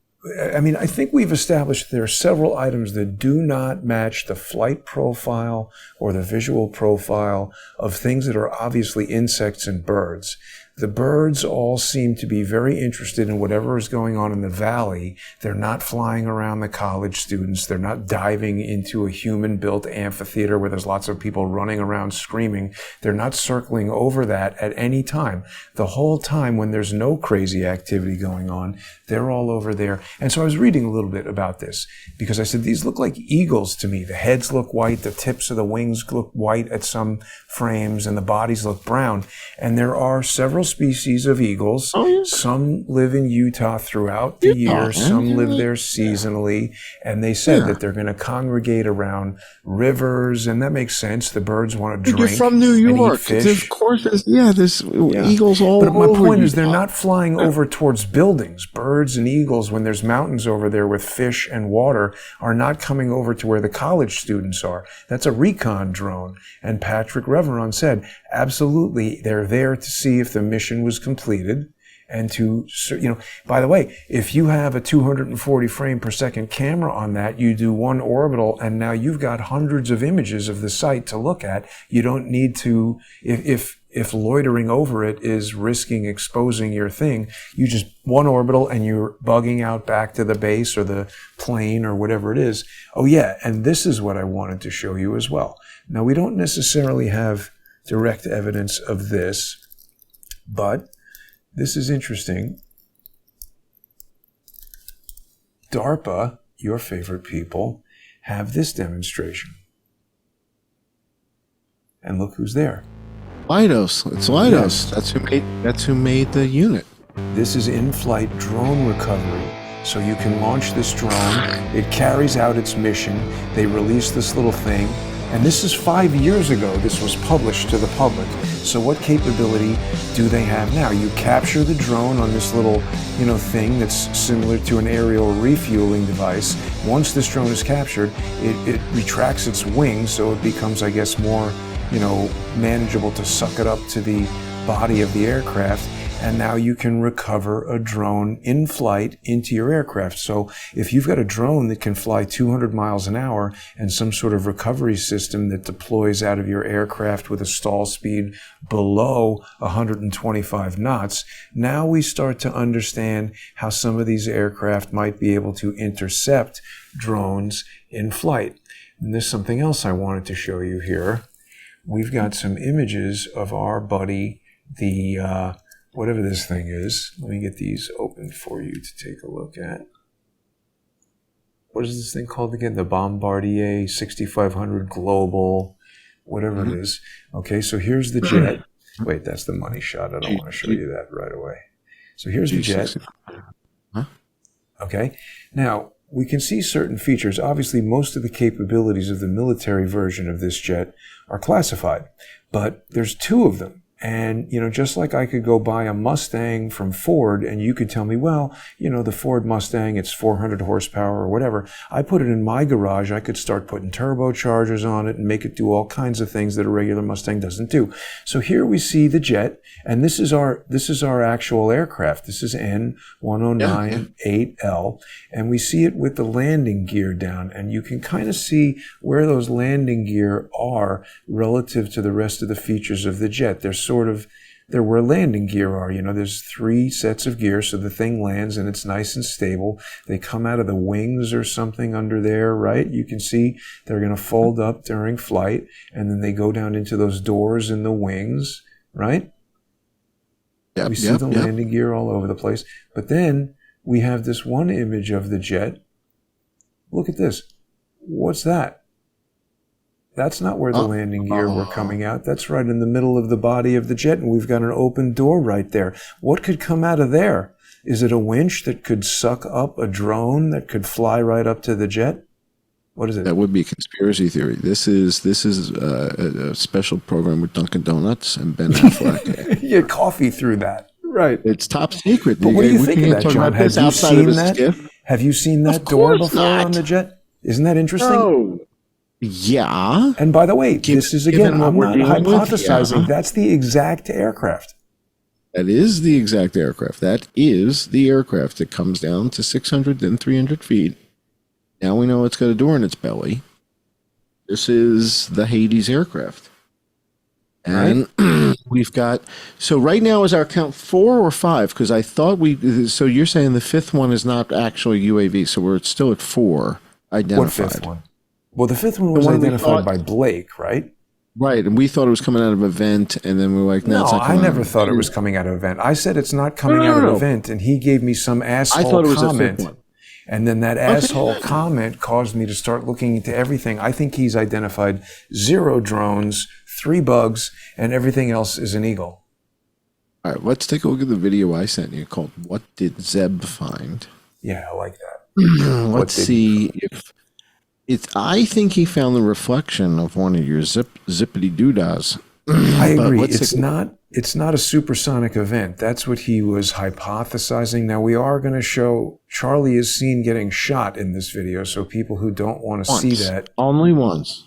I mean, I think we've established there are several items that do not match the flight profile or the visual profile of things that are obviously insects and birds. The birds all seem to be very interested in whatever is going on in the valley. They're not flying around the college students. They're not diving into a human-built amphitheater where there's lots of people running around screaming. They're not circling over that at any time. The whole time when there's no crazy activity going on, they're all over there. And so I was reading a little bit about this because I said, these look like eagles to me. The heads look white. The tips of the wings look white at some frames and the bodies look brown. And there are several species of eagles. Some live in Utah throughout the year. Some live there seasonally. And they said that they're going to congregate around rivers, and that makes sense. The birds want to drink. You're from New York. Fish. Of course, there's eagles all over. But my point is, they're not flying over towards buildings. Birds and eagles, when there's mountains over there with fish and water, are not coming over to where the college students are. That's a recon drone. And Patrick Reveron said, absolutely, they're there to see if the mission was completed and to, by the way, if you have a 240 frame per second camera on that, you do one orbital and now you've got hundreds of images of the site to look at. You don't need to, if loitering over it is risking exposing your thing, you just one orbital and you're bugging out back to the base or the plane or whatever it is. Oh yeah, and this is what I wanted to show you as well. Now we don't necessarily have direct evidence of this, but this is interesting. DARPA, your favorite people, have this demonstration. And look who's there. Leidos. It's Leidos. Yes. That's who made the unit. This is in-flight drone recovery. So you can launch this drone. It carries out its mission. They release this little thing. And this is 5 years ago. This was published to the public. So what capability do they have now? You capture the drone on this little, thing that's similar to an aerial refueling device. Once this drone is captured, it retracts its wings, so it becomes, I guess, more, manageable to suck it up to the body of the aircraft. and now you can recover a drone in flight into your aircraft. So if you've got a drone that can fly 200 miles an hour and some sort of recovery system that deploys out of your aircraft with a stall speed below 125 knots, now we start to understand how some of these aircraft might be able to intercept drones in flight. And there's something else I wanted to show you here. We've got some images of our buddy, the whatever this thing is. Let me get these open for you to take a look at. What is this thing called again? The Bombardier 6500 Global, whatever it is. Okay, so here's the jet. Wait, that's the money shot. I don't want to show you that right away. So here's the jet. Okay, now we can see certain features. Obviously, most of the capabilities of the military version of this jet are classified, but there's two of them. And, just like I could go buy a Mustang from Ford and you could tell me, well, the Ford Mustang, it's 400 horsepower or whatever. I put it in my garage. I could start putting turbochargers on it and make it do all kinds of things that a regular Mustang doesn't do. So here we see the jet, and this is our actual aircraft. This is N1098L, and we see it with the landing gear down, and you can kind of see where those landing gear are relative to the rest of the features of the jet. They're where landing gear are. There's 3 sets of gear, so the thing lands and it's nice and stable. They come out of the wings or something under there, right? You can see they're going to fold up during flight, and then they go down into those doors in the wings, right? Yep, we see the landing gear all over the place. But then we have this one image of the jet. Look at this. What's that? That's not where the landing gear were coming out. That's right in the middle of the body of the jet, and we've got an open door right there. What could come out of there? Is it a winch that could suck up a drone that could fly right up to the jet? What is it? That would be conspiracy theory. This is a special program with Dunkin' Donuts and Ben Affleck. You get coffee through that. Right. It's top secret. But what do you think of that, John? Have you seen that? Skiff? Have you seen that door before on the jet? Isn't that interesting? Oh. Yeah. And by the way, this is, again, I'm not hypothesizing. Yeah. That's the exact aircraft. That is the exact aircraft. That is the aircraft that comes down to 600 and 300 feet. Now we know it's got a door in its belly. This is the Hades aircraft. And we've got, so right now is our count 4 or 5? Because I thought so you're saying the 5th one is not actually UAV, so we're still at 4 identified. What 5th one? Well, the 5th one was identified by Blake, right? Right, and we thought it was coming out of an event, and then we were like, no, it's not coming I never thought it was coming out of an event. I said it's not coming out of an event, and he gave me some asshole comment. And then that asshole comment caused me to start looking into everything. I think he's identified 0 drones, 3 bugs, and everything else is an eagle. All right, let's take a look at the video I sent you called "What Did Zeb Find?" Yeah, I like that. Let's see if it's. I think he found the reflection of one of your zippity doodahs. I agree. It's not a supersonic event. That's what he was hypothesizing. Now we are going to show Charlie is seen getting shot in this video, so people who don't want to see that. Only once,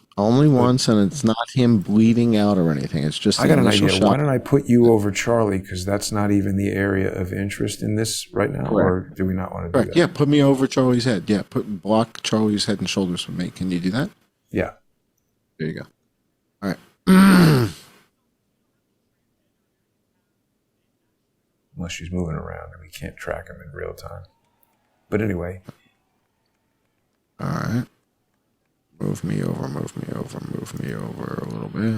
and it's not him bleeding out or anything. It's just. I got an idea. Shot. Why don't I put you over Charlie, because that's not even the area of interest in this right now, or do we not want to do that? Yeah, put me over Charlie's head. Yeah, block Charlie's head and shoulders with me. Can you do that? Yeah. There you go. All right. Unless she's moving around and we can't track him in real time. But anyway. All right. Move me over a little bit.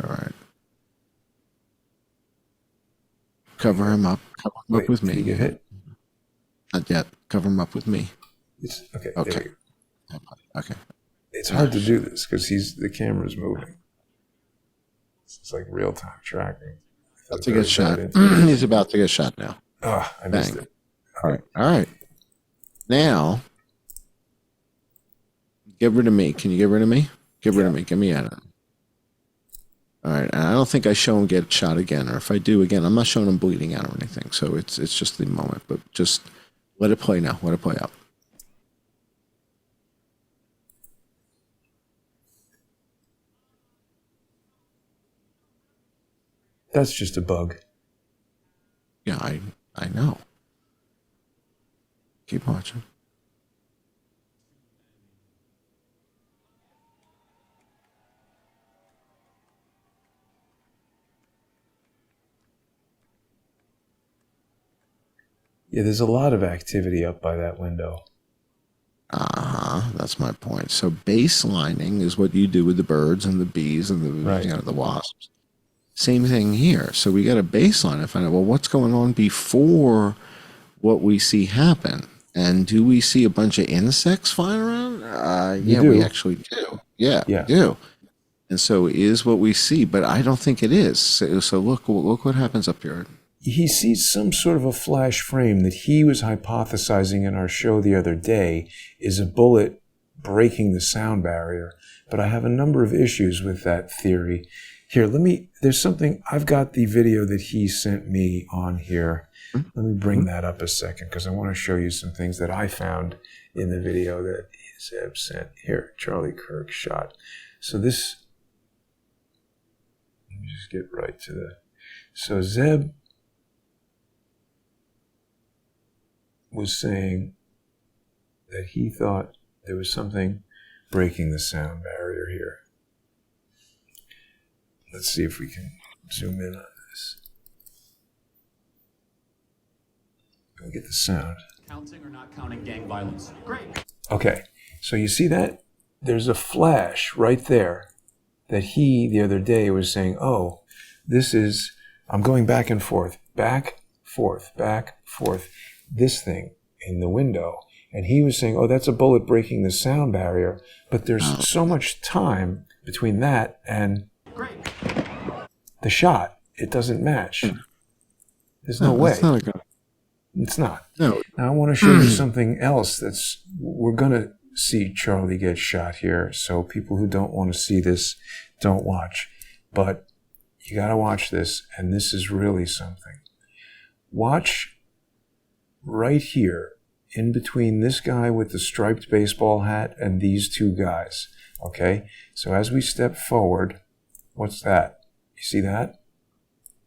All right. Cover him up. Cover him up with me. Did he get hit? Not yet. Cover him up with me. Okay. Okay. It's hard to do this because the camera's moving. It's like real-time tracking. About to get shot. He's about to get shot now. Oh, I missed it. All right. Now, get rid of me. Can you get rid of me? Get rid of me. Get me out of it. All right. And I don't think I show him get shot again. Or if I do again, I'm not showing him bleeding out or anything. So it's just the moment. But just let it play now. Let it play out. That's just a bug. Yeah, I know. Keep watching. Yeah, there's a lot of activity up by that window. That's my point. So baselining is what you do with the birds and the bees and the Right. the wasps. Same thing here. So we got a baseline and find out, well, what's going on before what we see happen? And do we see a bunch of insects flying around? Yeah, do. we actually do. Yeah, Yeah. we do. And so is what we see, but I don't think it is. So look what happens up here. He sees some sort of a flash frame that he was hypothesizing in our show the other day is a bullet breaking the sound barrier. But I have a number of issues with that theory. Here, there's something, I've got the video that he sent me on here. Let me bring that up a second because I want to show you some things that I found in the video that Zeb sent. Here, Charlie Kirk shot. So this, let me just get right to the, so Zeb was saying that he thought there was something breaking the sound barrier here. Let's see if we can zoom in on this. Can we get the sound? Counting or not counting gang violence? Great. Okay, so you see that? There's a flash right there that he, the other day, was saying, oh, this is, I'm going back and forth, back, forth, this thing in the window. And he was saying, oh, that's a bullet breaking the sound barrier. But there's so much time between that and the shot. It doesn't match. There's no way. That's not a good. It's not. No. Now I want to show you something else we're going to see Charlie get shot here. So people who don't want to see this, don't watch. But you got to watch this. And this is really something. Watch right here in between this guy with the striped baseball hat and these two guys. Okay. So as we step forward, what's that? You see that?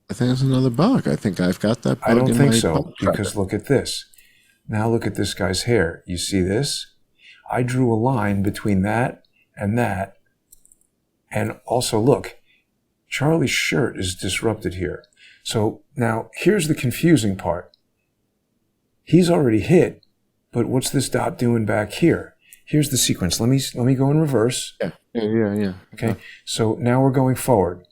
I think it's another bug. I think I've got that bug I don't in think my so, bug tracker. because look at this. Now look at this guy's hair. You see this? I drew a line between that. And also look, Charlie's shirt is disrupted here. So now here's the confusing part. He's already hit, but what's this dot doing back here? Here's the sequence. Let me go in reverse. Yeah. Okay. So now we're going forward.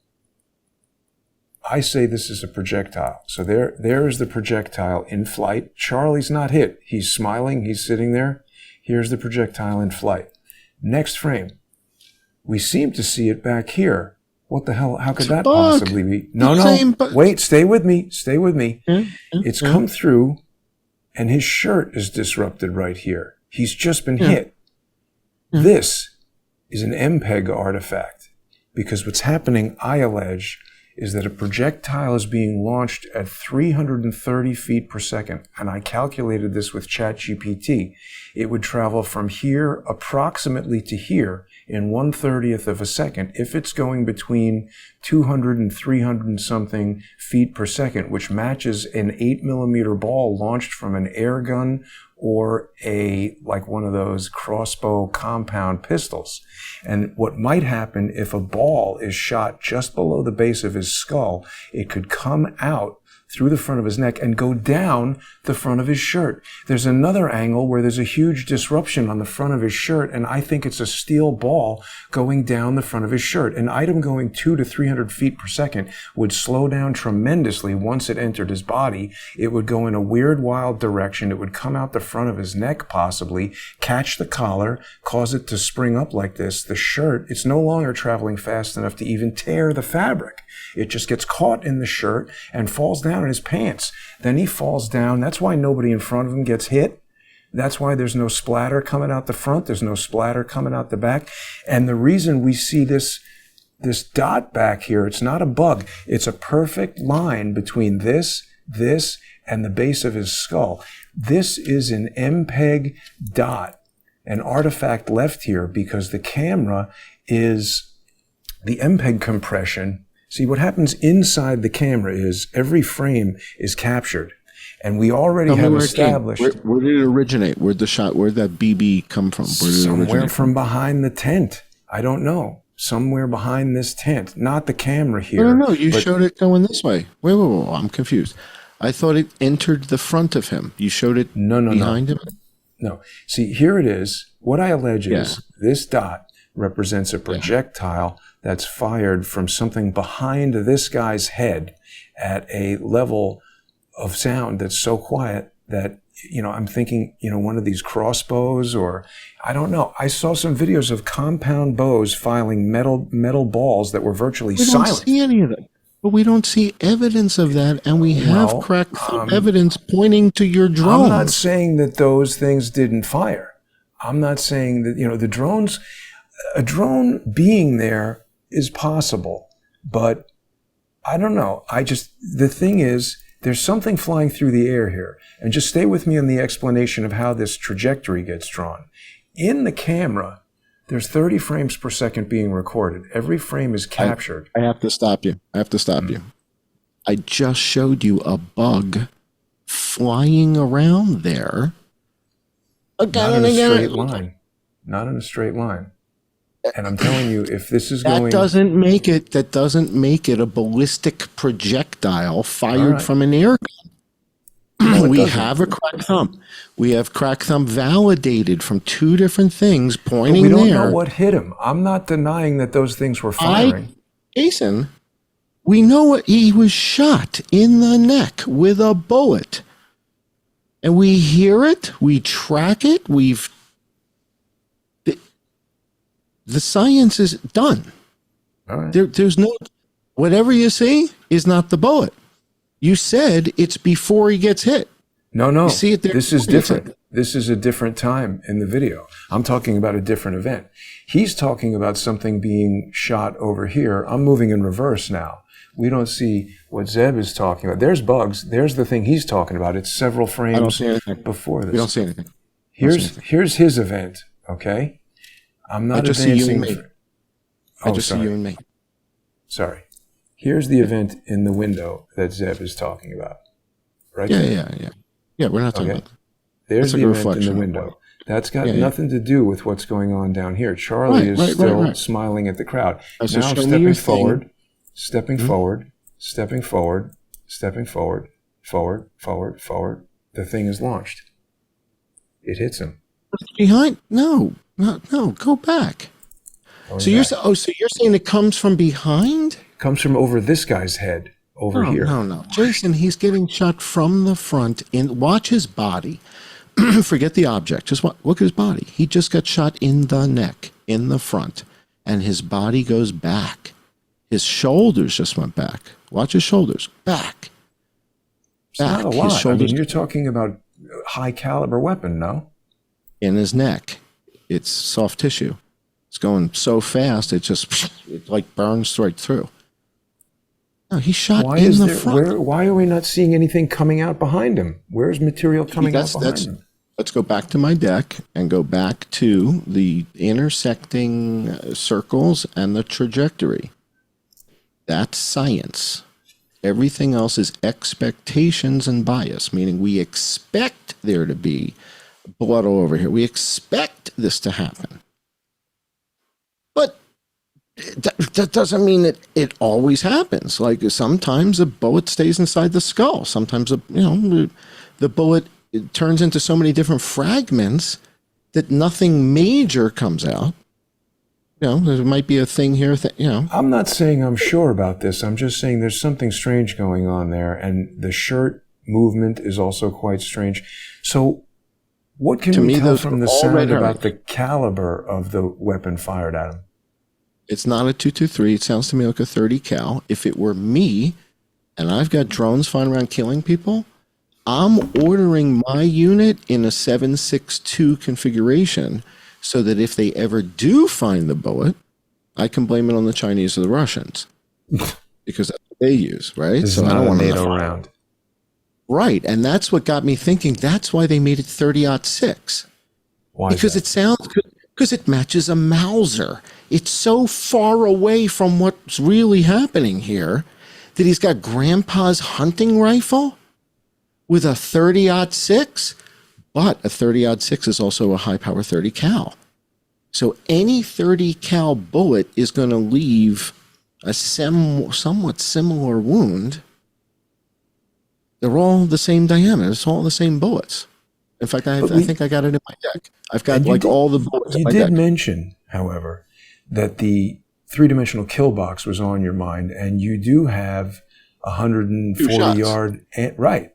I say this is a projectile. So there is the projectile in flight. Charlie's not hit. He's smiling. He's sitting there. Here's the projectile in flight. Next frame. We seem to see it back here. What the hell? How could that possibly be? No. Wait, stay with me. It's come through and his shirt is disrupted right here. He's just been hit. This is an MPEG artifact because what's happening, I allege, is that a projectile is being launched at 330 feet per second. And I calculated this with ChatGPT. It would travel from here approximately to here in 1/30th of a second if it's going between 200 and 300 and something feet per second, which matches an 8mm ball launched from an air gun or like one of those crossbow compound pistols. And what might happen if a ball is shot just below the base of his skull, it could come out through the front of his neck and go down the front of his shirt. There's another angle where there's a huge disruption on the front of his shirt, and I think it's a steel ball going down the front of his shirt. An item going 200 to 300 feet per second would slow down tremendously once it entered his body. It would go in a weird, wild direction. It would come out the front of his neck, possibly, catch the collar, cause it to spring up like this. The shirt, it's no longer traveling fast enough to even tear the fabric. It just gets caught in the shirt and falls down in his pants. Then he falls down. That's why nobody in front of him gets hit. That's why there's no splatter coming out the front. There's no splatter coming out the back. And the reason we see this dot back here, it's not a bug. It's a perfect line between this, and the base of his skull. This is an MPEG dot, an artifact left here because the camera is the MPEG compression See, what happens inside the camera is every frame is captured. And we already have established... Where did it originate? Where'd that BB come from? Where did it somewhere originate from behind the tent. I don't know. Somewhere behind this tent. Not the camera here. No. You showed it going this way. Wait. I'm confused. I thought it entered the front of him. You showed it behind him? No. See, here it is. What I allege is this dot represents a projectile that's fired from something behind this guy's head at a level of sound that's so quiet that, I'm thinking, one of these crossbows, or I don't know. I saw some videos of compound bows firing metal balls that were virtually silent. We don't see any of that. But we don't see evidence of that, and we have cracked evidence pointing to your drone. I'm not saying that those things didn't fire. I'm not saying that, a drone being there is possible, but I don't know. The thing is, there's something flying through the air here. And just stay with me on the explanation of how this trajectory gets drawn. In the camera, there's 30 frames per second being recorded. Every frame is captured. I have to stop you. I just showed you a bug flying around there. Not in a straight line. Not in a straight line. And I'm telling you, if this is that doesn't make it a ballistic projectile fired from an air gun. We have a cracked thumb. We have cracked thumb validated from two different things pointing there. We don't know what hit him. I'm not denying that those things were firing. Jason, we know he was shot in the neck with a bullet. And we hear it. We track it. The science is done. All right. There's no, whatever you see is not the bullet. You said it's before he gets hit. No. You see it there. This is different. This is a different time in the video. I'm talking about a different event. He's talking about something being shot over here. I'm moving in reverse now. We don't see what Zeb is talking about. There's bugs. There's the thing he's talking about. It's several frames before this. We don't see anything. Here's his event, okay? I'm not just advancing. See you and me. I just see you and me. Sorry. Here's the event in the window that Zeb is talking about. Right? Yeah, we're not talking about that. There's the event in the window. That's got nothing to do with what's going on down here. Charlie is still smiling at the crowd. So now I'm stepping forward. The thing is launched. It hits him. Behind? No, go back. So you're saying it comes from behind? Comes from over this guy's head, here. No. Jason, he's getting shot from the front. Watch his body. Forget the object. Just look at his body. He just got shot in the neck, in the front, and his body goes back. His shoulders just went back. Watch his shoulders. Back. It's not a lot. You're talking about a high caliber weapon, no? In his neck. It's soft tissue. It's going so fast, it like burns right through. No, he's shot in the front. Why are we not seeing anything coming out behind him? Where's material coming out behind him? Let's go back to my deck and go back to the intersecting circles and the trajectory. That's science. Everything else is expectations and bias, meaning we expect there to be blood all over here. We expect this to happen. But that doesn't mean that it always happens. Like sometimes a bullet stays inside the skull. Sometimes the bullet turns into so many different fragments that nothing major comes out. There might be a thing here. I'm not saying I'm sure about this. I'm just saying there's something strange going on there, and the shirt movement is also quite strange. So, what can we tell from the sound about the caliber of the weapon fired at him? It's not a 223. It sounds to me like a 30 cal. If it were me, and I've got drones flying around killing people, I'm ordering my unit in a 762 configuration so that if they ever do find the bullet, I can blame it on the Chinese or the Russians because that's what they use, right? This is not a NATO round. Right, and that's what got me thinking. That's why they made it 30-06. Why? Because it sounds good. Because it matches a Mauser. It's so far away from what's really happening here that he's got Grandpa's hunting rifle with a 30-06, but a 30-06 is also a high-power 30 cal. So any 30 cal bullet is going to leave a somewhat similar wound. They're all the same diameter. It's all the same bullets. In fact, I think I got it in my deck. I've got all the bullets in my deck. You did mention, however, that the three-dimensional kill box was on your mind, and you do have 140-yard... Right.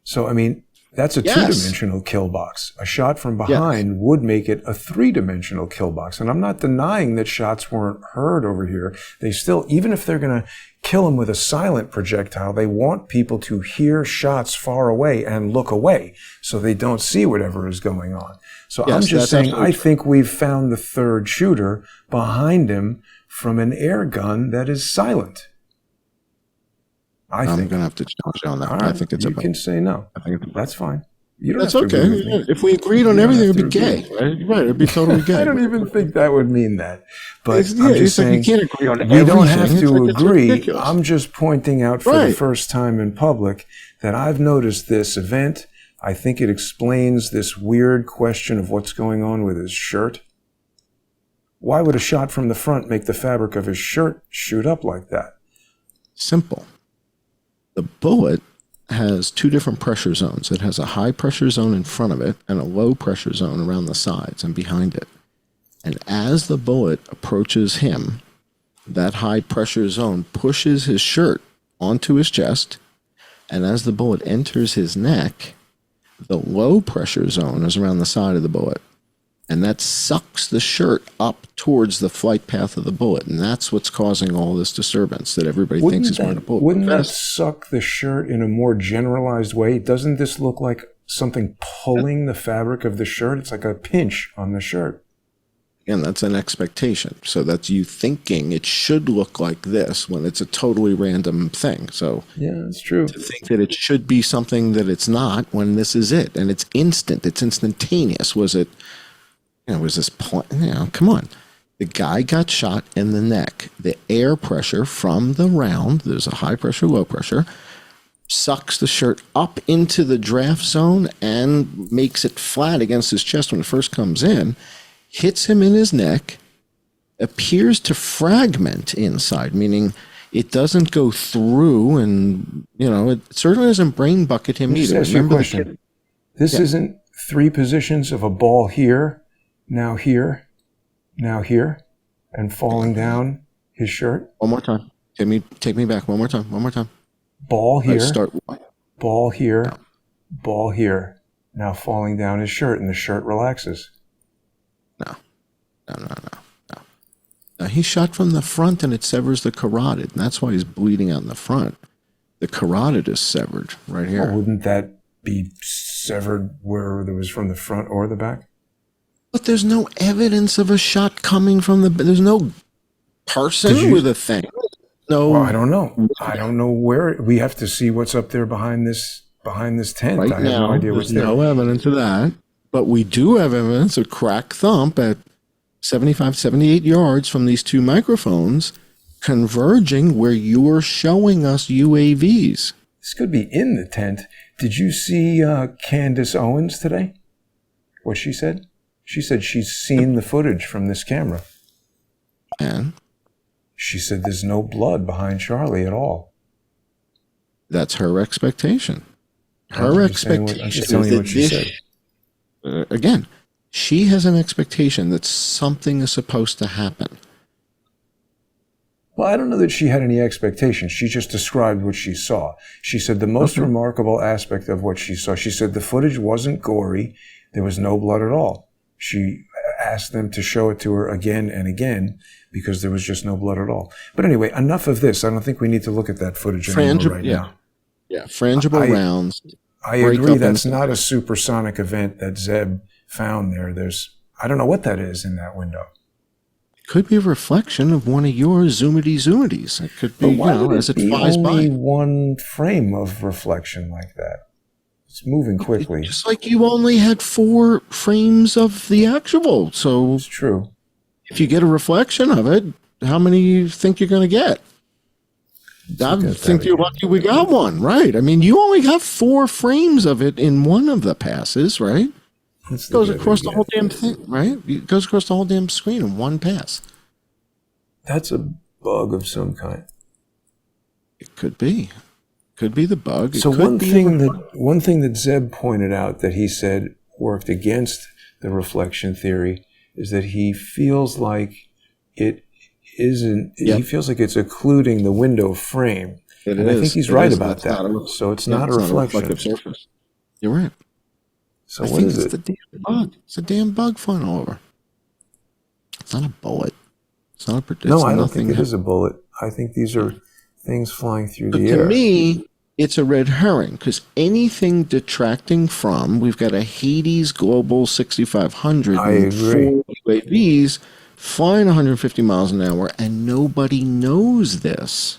So, I mean, that's a two-dimensional kill box. A shot from behind would make it a three-dimensional kill box. And I'm not denying that shots weren't heard over here. They still, even if they're going to kill them with a silent projectile, they want people to hear shots far away and look away so they don't see whatever is going on. So I'm just saying, I think we've found the third shooter behind him from an air gun that is silent. I'm going to have to challenge you on that. Right. I think it's you can say no. I think that's fine. You don't that's have to okay. Agree with me. If we agreed on everything, it would be gay. Right? It'd be totally gay. I don't even think that would mean that. But I'm just saying, you can't agree on everything. You don't have to agree. I'm just pointing out for the first time in public that I've noticed this event. I think it explains this weird question of what's going on with his shirt. Why would a shot from the front make the fabric of his shirt shoot up like that? Simple. The bullet has two different pressure zones. It has a high pressure zone in front of it and a low pressure zone around the sides and behind it. And as the bullet approaches him, that high pressure zone pushes his shirt onto his chest. And as the bullet enters his neck, the low pressure zone is around the side of the bullet. And that sucks the shirt up towards the flight path of the bullet. And that's what's causing all this disturbance that everybody thinks is wearing a bullet. Wouldn't that suck the shirt in a more generalized way? Doesn't this look like something pulling the fabric of the shirt? It's like a pinch on the shirt. Again, that's an expectation. So that's you thinking it should look like this when it's a totally random thing. So yeah, that's true. To think that it should be something that it's not when this is it. And it's instant. It's instantaneous. Was it... was this point? Come on. The guy got shot in the neck. The air pressure from the round, there's a high pressure, low pressure, sucks the shirt up into the draft zone and makes it flat against his chest when it first comes in, hits him in his neck, appears to fragment inside, meaning it doesn't go through and, it certainly doesn't brain bucket him either. Ask you a question. This isn't three positions of a ball here, now here, and falling down his shirt. One more time. Take me back. One more time. Ball here, ball here, ball here. Now falling down his shirt, and the shirt relaxes. No. Now he's shot from the front, and it severs the carotid, and that's why he's bleeding out in the front. The carotid is severed right here. Well, wouldn't that be severed where it was from the front or the back? But there's no evidence of a shot coming from there's no person with a thing. No. Well, I don't know. I don't know where. We have to see what's up there behind this tent. Right I have now, no idea what's there. There's no evidence of that. But we do have evidence of crack thump at 75, 78 yards from these two microphones converging where you're showing us UAVs. This could be in the tent. Did you see Candace Owens today? What she said? She said she's seen the footage from this camera. And? She said there's no blood behind Charlie at all. That's her expectation. Her expectation is that she said. Again, she has an expectation that something is supposed to happen. Well, I don't know that she had any expectations. She just described what she saw. She said the most remarkable aspect of what she saw, she said the footage wasn't gory. There was no blood at all. She asked them to show it to her again and again because there was just no blood at all. But anyway, enough of this. I don't think we need to look at that footage anymore right now. Yeah, frangible rounds. I agree that's not a supersonic event that Zeb found there. I don't know what that is in that window. It could be a reflection of one of your zoomity-zoomities. It could be, as it flies by. Only one frame of reflection like that. It's moving quickly. Just like you only had 4 frames of the actual. So It's true. if you get a reflection of it, how many you think you're going to get? I look at think that you're again. lucky we got one, right? I mean, you only have 4 frames of it in one of the passes, right? Let's It goes look at it across the again. whole damn thing, right? It goes across the whole damn screen in one pass. That's a bug of some kind. It could be. Could be the bug. It So could one be thing that Zeb pointed out that he said worked against the reflection theory is that he feels like it isn't. Yep. He feels like it's occluding the window frame. It And I think is. he's It right is. about That's that. So it's not a reflection. reflective surface. You're right. So I what think is it's it? the damn bug. It's a damn bug flying all over. It's not a bullet. It's not a. No, I don't think it is a bullet. I think these are things flying through But the to air. me, it's a red herring because anything detracting from, we've got a Hades Global 6500 I and agree. 4 UAVs flying 150 miles an hour, and nobody knows this.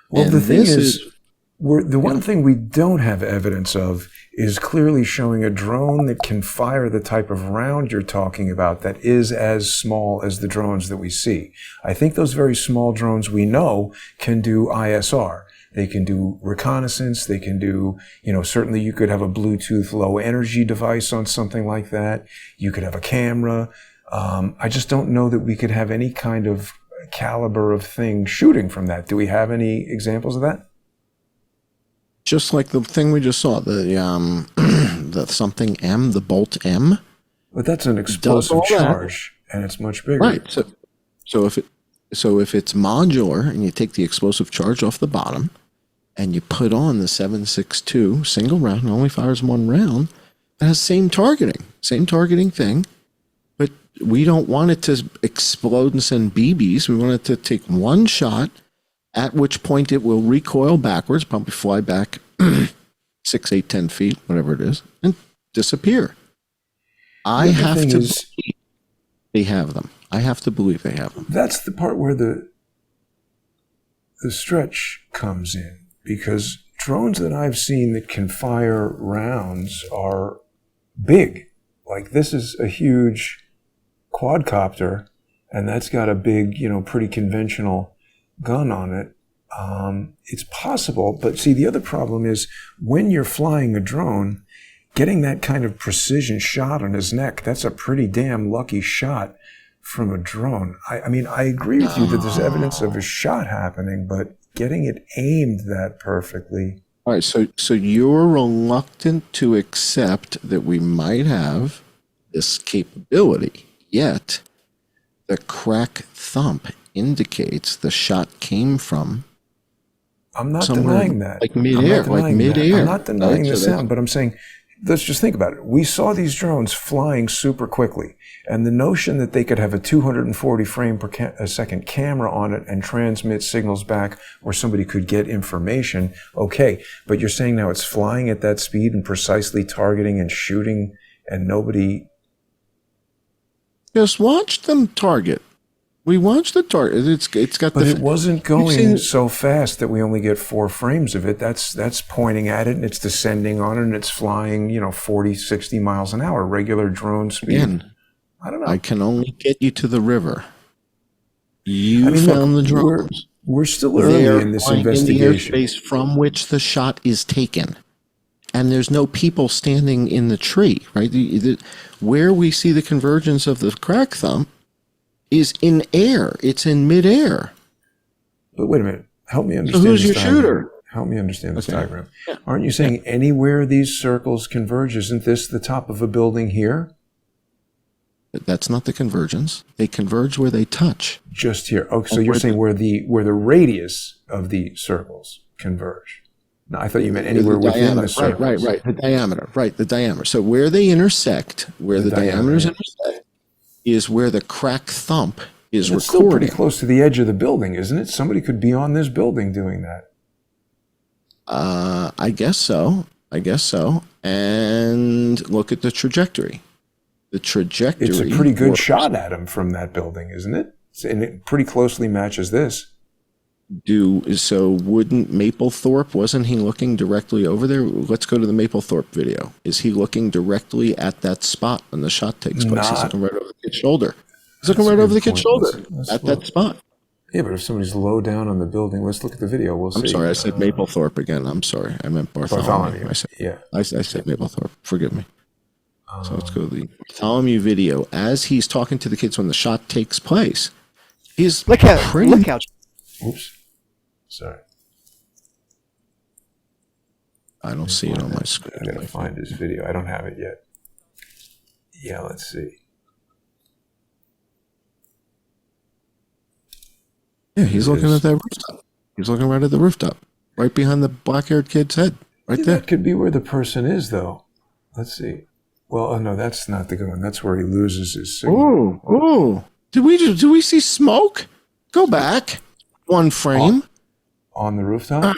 Well, And the thing this is, the one thing we don't have evidence of is clearly showing a drone that can fire the type of round you're talking about that is as small as the drones that we see. I think those very small drones we know can do ISR. They can do reconnaissance. They can do, certainly you could have a Bluetooth low energy device on something like that. You could have a camera. I just don't know that we could have any kind of caliber of thing shooting from that. Do we have any examples of that? just like the thing we just saw, the the something M, the Bolt M. But that's an explosive all that. charge, and it's much bigger. Right. So if it's modular and you take the explosive charge off the bottom and you put on the 7.62 single round, it only fires one round, it has same targeting thing, but we don't want it to explode and send BBs. We want it to take one shot, at which point it will recoil backwards, probably fly back 6, 8, 10 feet, whatever it is, and disappear. I have to believe they have them. I have to believe they have them. That's the part where the stretch comes in, because drones that I've seen that can fire rounds are big. Like, this is a huge quadcopter, and that's got a big, pretty conventional gun on it. It's possible, but see, the other problem is when you're flying a drone, getting that kind of precision shot on his neck, that's a pretty damn lucky shot from a drone. I mean, I agree with you that there's evidence of a shot happening, but getting it aimed that perfectly. All right, so you're reluctant to accept that we might have this capability, yet the crack thump indicates the shot came from I'm not somewhere denying that. like midair, I'm not denying the Right? So sound, but I'm saying, let's just think about it. We saw these drones flying super quickly, and the notion that they could have a 240 frame per second camera on it and transmit signals back where somebody could get information, okay. But you're saying now it's flying at that speed and precisely targeting and shooting, and nobody... Just watch them target. We watched the target. It's got But the. it wasn't going so fast that we only get 4 frames of it. That's pointing at it, and it's descending on it, and it's flying, 40, 60 miles an hour, regular drone speed. Again, I don't know. I can only get you to the river. You look, found the drones. We're still early in this investigation. In the airspace from which the shot is taken. And there's no people standing in the tree, right? Where we see the convergence of the crack thump is in air. It's in midair. But wait a minute. Help me understand. So who's your diagram. shooter? Help me understand this diagram. Yeah. Aren't you saying anywhere these circles converge? Isn't this the top of a building here? That's not the convergence. They converge where they touch. Just here. Okay, so you're saying where the radius of the circles converge. No, I thought you meant anywhere within the circles. Right. The diameter. Right, the diameter. So where they intersect, where the diameters intersect, is where the crack thump is recording. It's still pretty close to the edge of the building, isn't it? Somebody could be on this building doing that. I guess so. And look at the trajectory. The trajectory. It's a pretty good shot at him from that building, isn't it? And it pretty closely matches this. Wouldn't Mapplethorpe, wasn't he looking directly over there? Let's go to the Mapplethorpe video. Is he looking directly at that spot when the shot takes place? He's looking right over the kid's shoulder. He's looking right over the kid's shoulder at that spot. Yeah, but if somebody's low down on the building, let's look at the video. We'll see. I'm sorry, I said Mapplethorpe again. I'm sorry. I meant Bartholomew. I said Mapplethorpe. Forgive me. So let's go to the Bartholomew video. As he's talking to the kids when the shot takes place, he's look out. Oops. Sorry. I don't see it on my screen. I gotta find his video. I don't have it yet. Yeah, let's see. Yeah, he's looking at that rooftop. He's looking right at the rooftop, right behind the black-haired kid's head, right there. That could be where the person is, though. Let's see. Well, oh no, that's not the good one. That's where he loses his signal. Oh! Did we see smoke? Go back one frame. On the rooftop?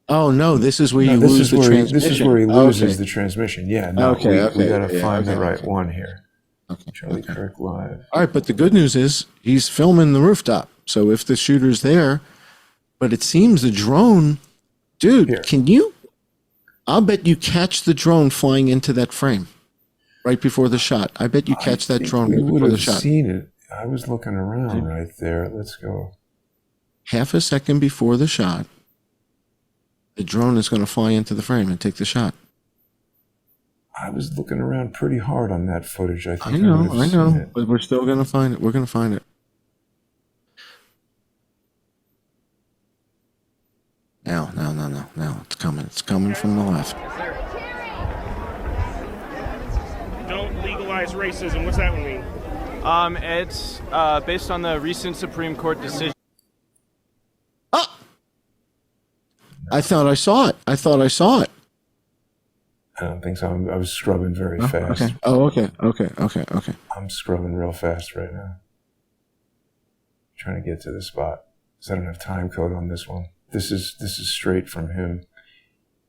Oh no, this is where you lose the transmission. This is where he loses the transmission. Yeah, no, we got to find the right okay. one here. Okay. Charlie Kirk live. All right, but the good news is he's filming the rooftop. So if the shooter's there, but it seems the drone, dude, Here. I'll bet you catch the drone flying into that frame right before the shot. I bet you catch that drone right before the shot. I seen it. I was looking around right there. Let's go. Half a second before the shot, the drone is going to fly into the frame and take the shot. I was looking around pretty hard on that footage. I think I know, but we're still going to find it. We're going to find it. Now. It's coming. It's coming from the left. Don't legalize racism. What's that one mean? It's based on the recent Supreme Court decision. Oh! I thought I saw it. I don't think so. I was scrubbing very fast. Okay. Oh, okay. I'm scrubbing real fast right now. Trying to get to the spot because I don't have time code on this one. This is straight from him,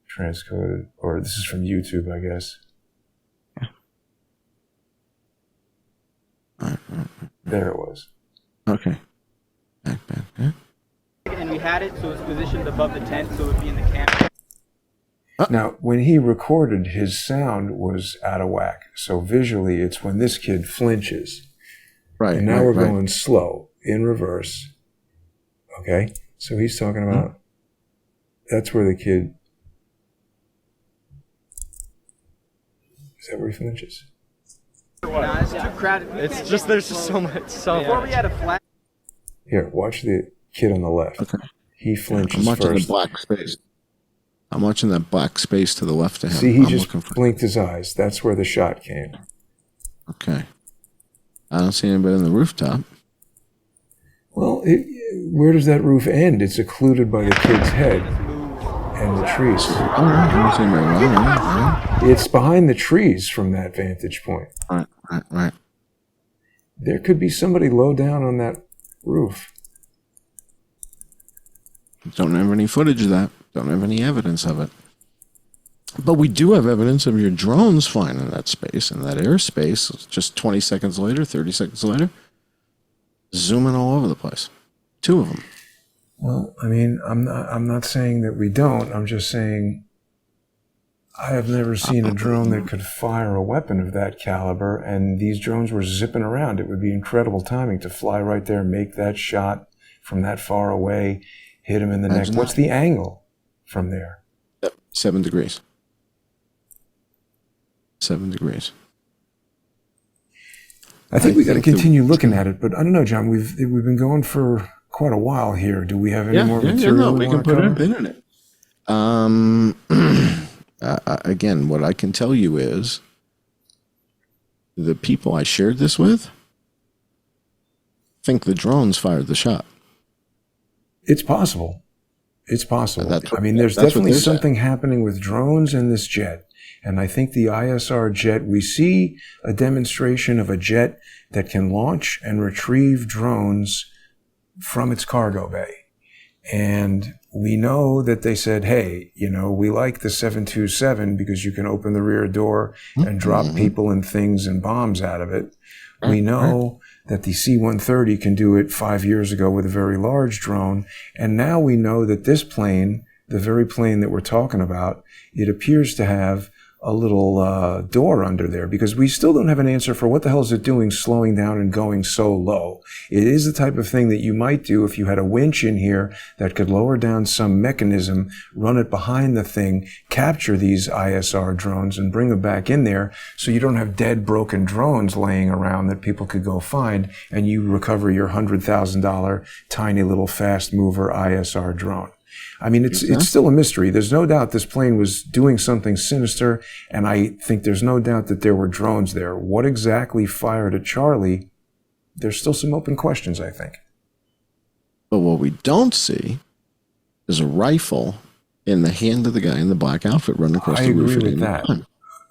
transcoded, or this is from YouTube, I guess. There it was. Okay. Back. And we had it so it's positioned above the tent so it would be in the camp. Now, when he recorded, his sound was out of whack. So visually, it's when this kid flinches. Right. And now we're going slow, in reverse. Okay? So he's talking about, that's where the kid, is that where he flinches? Nah, it's too crowded. It's just there's just so much. Before we had a flat. Here, watch the kid on the left. Okay. He flinches I'm watching first. the black space. I'm watching that black space to the left of him. See, he I'm just looking blinked his eyes. That's where the shot came. Okay. I don't see anybody on the rooftop. Well, where does that roof end? It's occluded by the kid's head and the trees. All right. I don't see anybody. All right. It's behind the trees from that vantage point. Right. There could be somebody low down on that roof. Don't have any footage of that. Don't have any evidence of it. But we do have evidence of your drones flying in that space, in that airspace, just 20 seconds later, 30 seconds later, zooming all over the place. 2 of them. Well, I mean, I'm not saying that we don't. I'm just saying I have never seen a drone that could fire a weapon of that caliber, and these drones were zipping around. It would be incredible timing to fly right there, make that shot from that far away, hit him in the neck. What's the angle from there? 7 degrees. 7 degrees. I think we got to continue looking at it, but I don't know, John. We've been going for quite a while here. Do we have any more material? We can put it on the internet. Again, what I can tell you is the people I shared this with think the drones fired the shot. It's possible. It's possible. That's I mean, there's definitely something happening with drones and this jet. And I think the ISR jet, we see a demonstration of a jet that can launch and retrieve drones from its cargo bay. And we know that they said, hey, we like the 727 because you can open the rear door and drop people and things and bombs out of it. We know that the C-130 can do it 5 years ago with a very large drone. And now we know that this plane, the very plane that we're talking about, it appears to have a little door under there, because we still don't have an answer for what the hell is it doing slowing down and going so low. It is the type of thing that you might do if you had a winch in here that could lower down some mechanism, run it behind the thing, capture these ISR drones and bring them back in there so you don't have dead, broken drones laying around that people could go find, and you recover your $100,000 tiny little fast mover ISR drone. I mean, it's still a mystery. There's no doubt this plane was doing something sinister, and I think there's no doubt that there were drones there. What exactly fired at Charlie? There's still some open questions, I think. But what we don't see is a rifle in the hand of the guy in the black outfit running across the roof. I agree with that.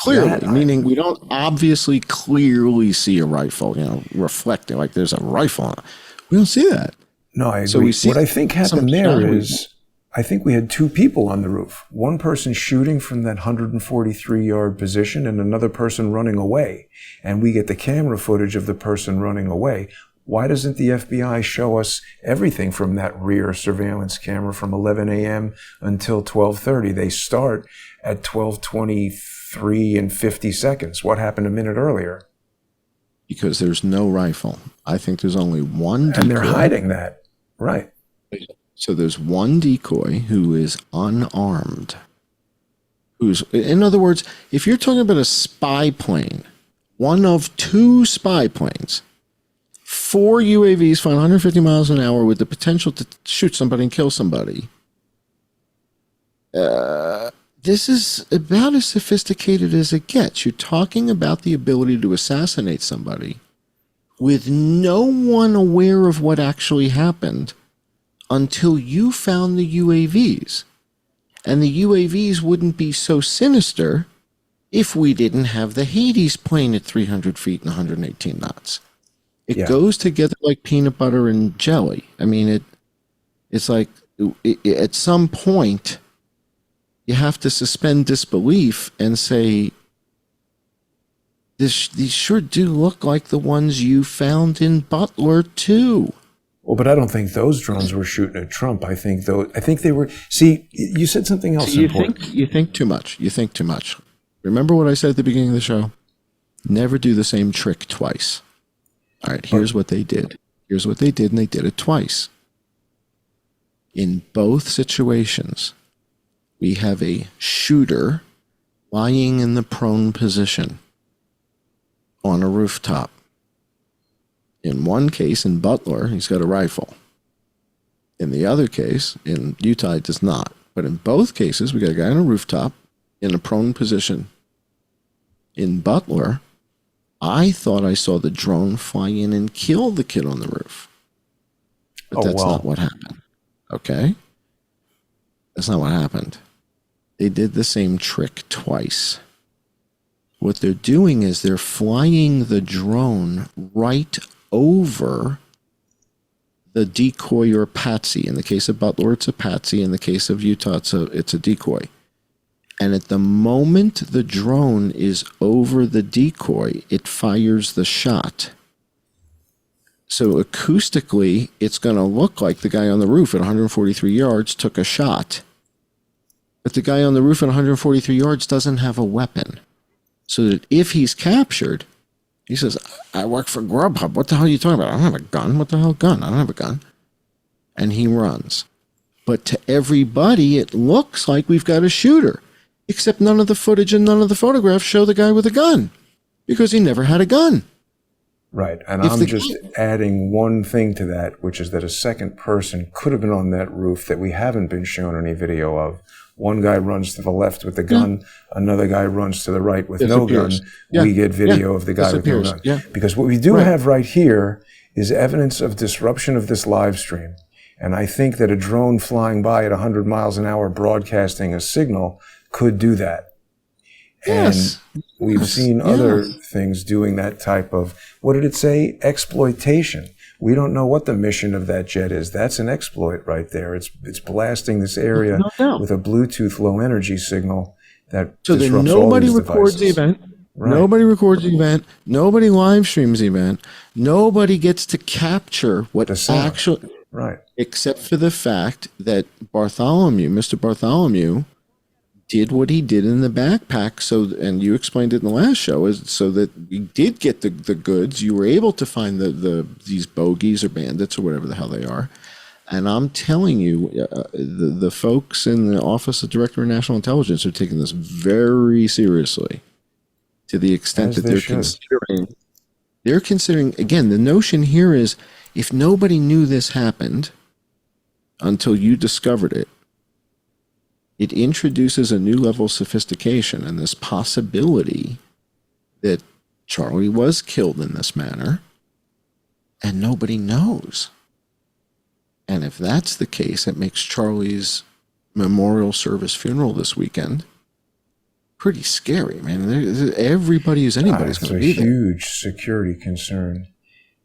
Clearly, meaning we don't obviously clearly see a rifle, reflecting like there's a rifle on it. We don't see that. No, I agree. So we see what I think happened there is, I think we had two people on the roof. One person shooting from that 143-yard position and another person running away. And we get the camera footage of the person running away. Why doesn't the FBI show us everything from that rear surveillance camera from 11 a.m. until 12:30? They start at 12:23 and 50 seconds. What happened a minute earlier? Because there's no rifle. I think there's only one decoy. And they're hiding that. Right. So there's one decoy who is unarmed. In other words, if you're talking about a spy plane, one of two spy planes, 4 UAVs flying 150 miles an hour with the potential to shoot somebody and kill somebody, this is about as sophisticated as it gets. You're talking about the ability to assassinate somebody with no one aware of what actually happened until you found the UAVs. And the UAVs wouldn't be so sinister if we didn't have the Hades plane at 300 feet and 118 knots. It goes together like peanut butter and jelly. I mean, it's like at some point you have to suspend disbelief and say, these sure do look like the ones you found in Butler too. Well, but I don't think those drones were shooting at Trump. I think they were. See, you said something else important. You think too much. You think too much. Remember what I said at the beginning of the show? Never do the same trick twice. All right, here's what they did. Here's what they did, and they did it twice. In both situations, we have a shooter lying in the prone position on a rooftop. In one case, in Butler, he's got a rifle. In the other case, in Utah, it does not. But in both cases, we got a guy on a rooftop in a prone position. In Butler, I thought I saw the drone fly in and kill the kid on the roof. But that's not what happened. Okay? That's not what happened. They did the same trick twice. What they're doing is they're flying the drone right over the decoy or patsy. In the case of Butler, it's a patsy. In the case of Utah, it's a decoy. And at the moment the drone is over the decoy, it fires the shot. So acoustically, it's going to look like the guy on the roof at 143 yards took a shot. But the guy on the roof at 143 yards doesn't have a weapon. So that if he's captured, he says, I work for Grubhub. What the hell are you talking about? I don't have a gun. What the hell gun? I don't have a gun. And he runs. But to everybody, it looks like we've got a shooter. Except none of the footage and none of the photographs show the guy with a gun. Because he never had a gun. Right. And I'm just adding one thing to that, which is that a second person could have been on that roof that we haven't been shown any video of. One guy runs to the left with the gun. Another guy runs to the right with no gun. We get video of the guy with no gun. Because what we do have right here is evidence of disruption of this live stream. And I think that a drone flying by at 100 miles an hour broadcasting a signal could do that. And we've seen other things doing that type of, what did it say? Exploitation. We don't know what the mission of that jet is. That's an exploit right there. It's blasting this area with a Bluetooth low energy signal that disrupts all these devices. Nobody records the event. Right. Nobody records the event. Nobody live streams the event. Nobody gets to capture what The sound. actually, Right. except for the fact that Mr. Bartholomew, did what he did in the backpack. So, and you explained it in the last show, is so that you did get the goods. You were able to find these bogeys or bandits or whatever the hell they are. And I'm telling you, the folks in the Office of Director of National Intelligence are taking this very seriously, to the extent that they're considering, again, the notion here is, if nobody knew this happened until you discovered it, it introduces a new level of sophistication and this possibility that Charlie was killed in this manner and nobody knows. And if that's the case, it makes Charlie's memorial service funeral this weekend pretty scary, man. Everybody who's anybody's going to be there. It's a huge security concern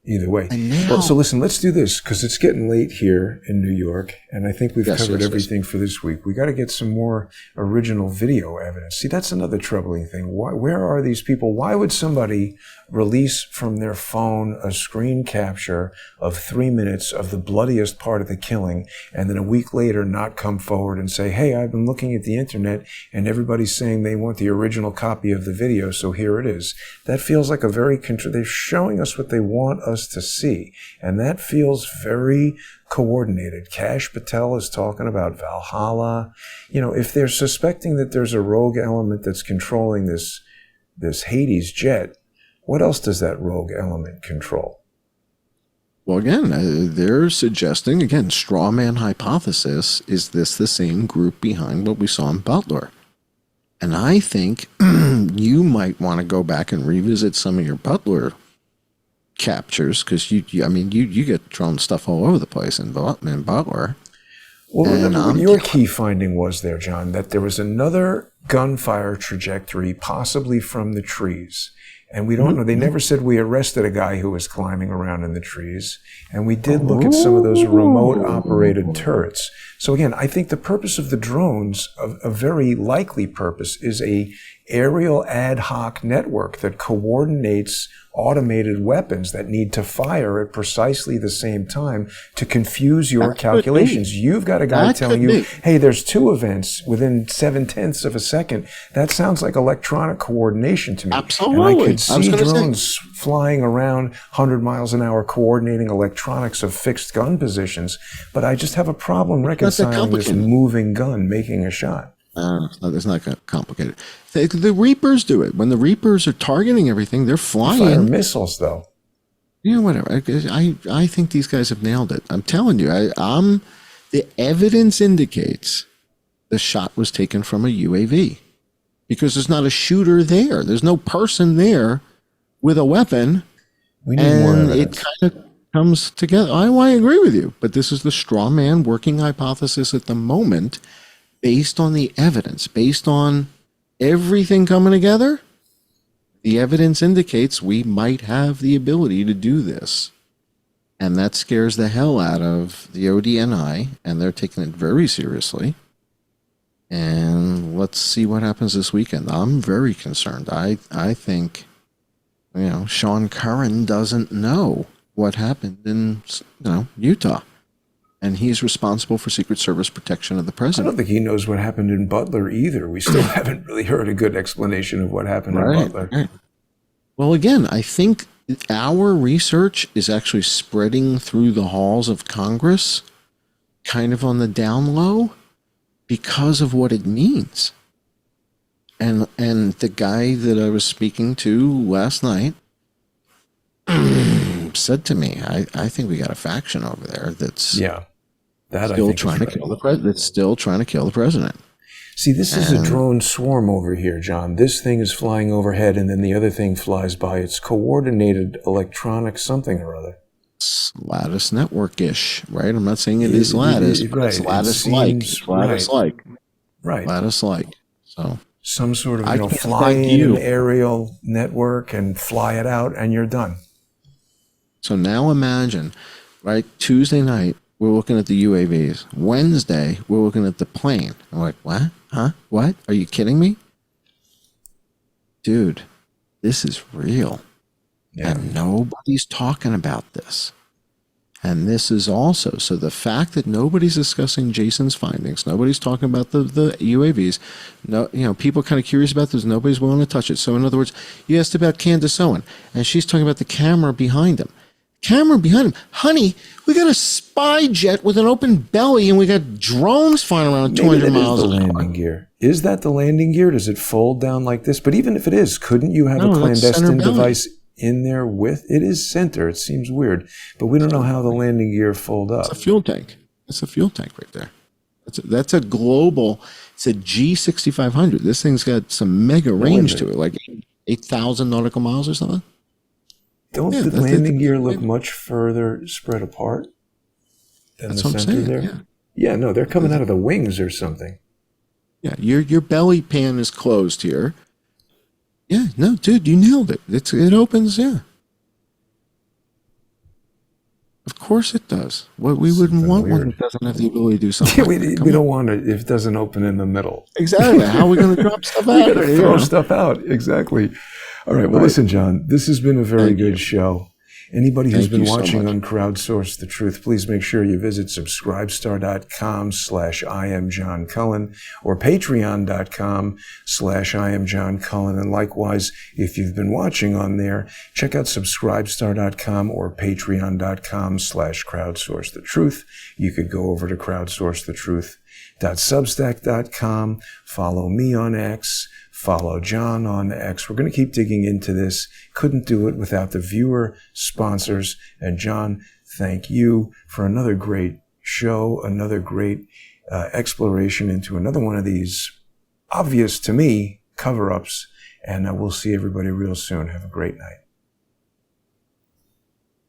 either way. Now, Well, so listen, let's do this because it's getting late here in New York, and I think we've covered everything for this week. We got to get some more original video evidence. See, that's another troubling thing. Where are these people? Why would somebody release from their phone a screen capture of 3 minutes of the bloodiest part of the killing, and then a week later not come forward and say, hey, I've been looking at the internet, and everybody's saying they want the original copy of the video, so here it is. That feels like a very they're showing us what they want us to see, and that feels very coordinated. Kash Patel is talking about Valhalla. You know, if they're suspecting that there's a rogue element that's controlling this Hades jet, what else does that rogue element control? well, again, they're suggesting, again, straw man hypothesis, is this the same group behind what we saw in Butler? And I think you might want to go back and revisit some of your Butler captures, because you get drone stuff all over the place in Butler. Well, remember what your key finding was there, John, that there was another gunfire trajectory, possibly from the trees. And we don't know. They never said we arrested a guy who was climbing around in the trees. And we did look at some of those remote operated turrets. So again, I think the purpose of the drones, a very likely purpose, is a aerial ad hoc network that coordinates automated weapons that need to fire at precisely the same time to confuse your calculations. You've got a guy telling you, hey, there's two events within 0.7 of a second. That sounds like electronic coordination to me. Absolutely. And I could see drones flying around 100 miles an hour coordinating electronics of fixed gun positions, but I just have a problem reconciling this moving gun making a shot. It's not complicated. The Reapers do it. When the Reapers are targeting everything, they're flying. Fire missiles, though. Yeah, whatever. I think these guys have nailed it. I'm telling you. The evidence indicates the shot was taken from a UAV, because there's not a shooter there. There's no person there with a weapon. We need more evidence. It kind of comes together. I agree with you, but this is the straw man working hypothesis at the moment, based on the evidence, based on everything coming together. The evidence indicates we might have the ability to do this. And that scares the hell out of the ODNI, and they're taking it very seriously. And let's see what happens this weekend. I'm very concerned. I think, Sean Curran doesn't know what happened in, Utah. And he's responsible for Secret Service protection of the I president. don't think he knows what happened in Butler either. We still haven't really heard a good explanation of what happened in Butler. Right. Well, again, I think our research is actually spreading through the halls of Congress, kind of on the down low, because of what it means. And the guy that I was speaking to last night said to me, I think we got a faction over there that's still trying to kill the president. That's still trying to kill the president. See, this is a drone swarm over here, John. This thing is flying overhead, and then the other thing flies by. It's coordinated electronic something or other. It's Lattice network-ish, right? I'm not saying it is Lattice, but it's Lattice-like. Lattice-like. Right. Lattice-like. So some sort of, fly in an aerial network and fly it out, and you're done. So now imagine, right, Tuesday night, we're looking at the UAVs. Wednesday, we're looking at the plane. I'm like, what? Huh? What? Are you kidding me? Dude, this is real. Yeah. And nobody's talking about this. And this is also, so the fact that nobody's discussing Jason's findings, nobody's talking about the UAVs, no, people are kind of curious about this, nobody's willing to touch it. So in other words, you asked about Candace Owen, and she's talking about the camera behind him. Camera behind him. Honey, we got a spy jet with an open belly, and we got drones flying around at 200 miles an hour. Landing gear. Is that the landing gear? Does it fold down like this? But even if it is, couldn't you have a clandestine device in there with it? Is center. It seems weird, but we don't know how the landing gear fold up. It's a fuel tank. It's a fuel tank right there. That's a global. It's a G6500. This thing's got some mega range to it, like 8,000 nautical miles or something. Don't the landing gear look much further spread apart than the center there? Yeah, no, they're coming out of the wings or something. Yeah, your belly pan is closed here. Yeah, no, dude, you nailed it. It opens, yeah. Of course it does. What we wouldn't want one that doesn't have the ability to do something. we don't want it if it doesn't open in the middle. Exactly. How are we going to drop stuff out? We got to throw stuff out. Exactly. All right. Well, listen, John, this has been a very good show. Anybody who's been watching on Crowdsource the Truth, please make sure you visit subscribestar.com/IamJohnCullen or patreon.com/IamJohnCullen. And likewise, if you've been watching on there, check out subscribestar.com or patreon.com/crowdsourcethetruth. You could go over to crowdsourcethetruth.substack.com, follow me on X, follow John on X. We're going to keep digging into this. Couldn't do it without the viewer sponsors. And John, thank you for another great show, another great exploration into another one of these obvious to me cover-ups. And we'll see everybody real soon. Have a great night.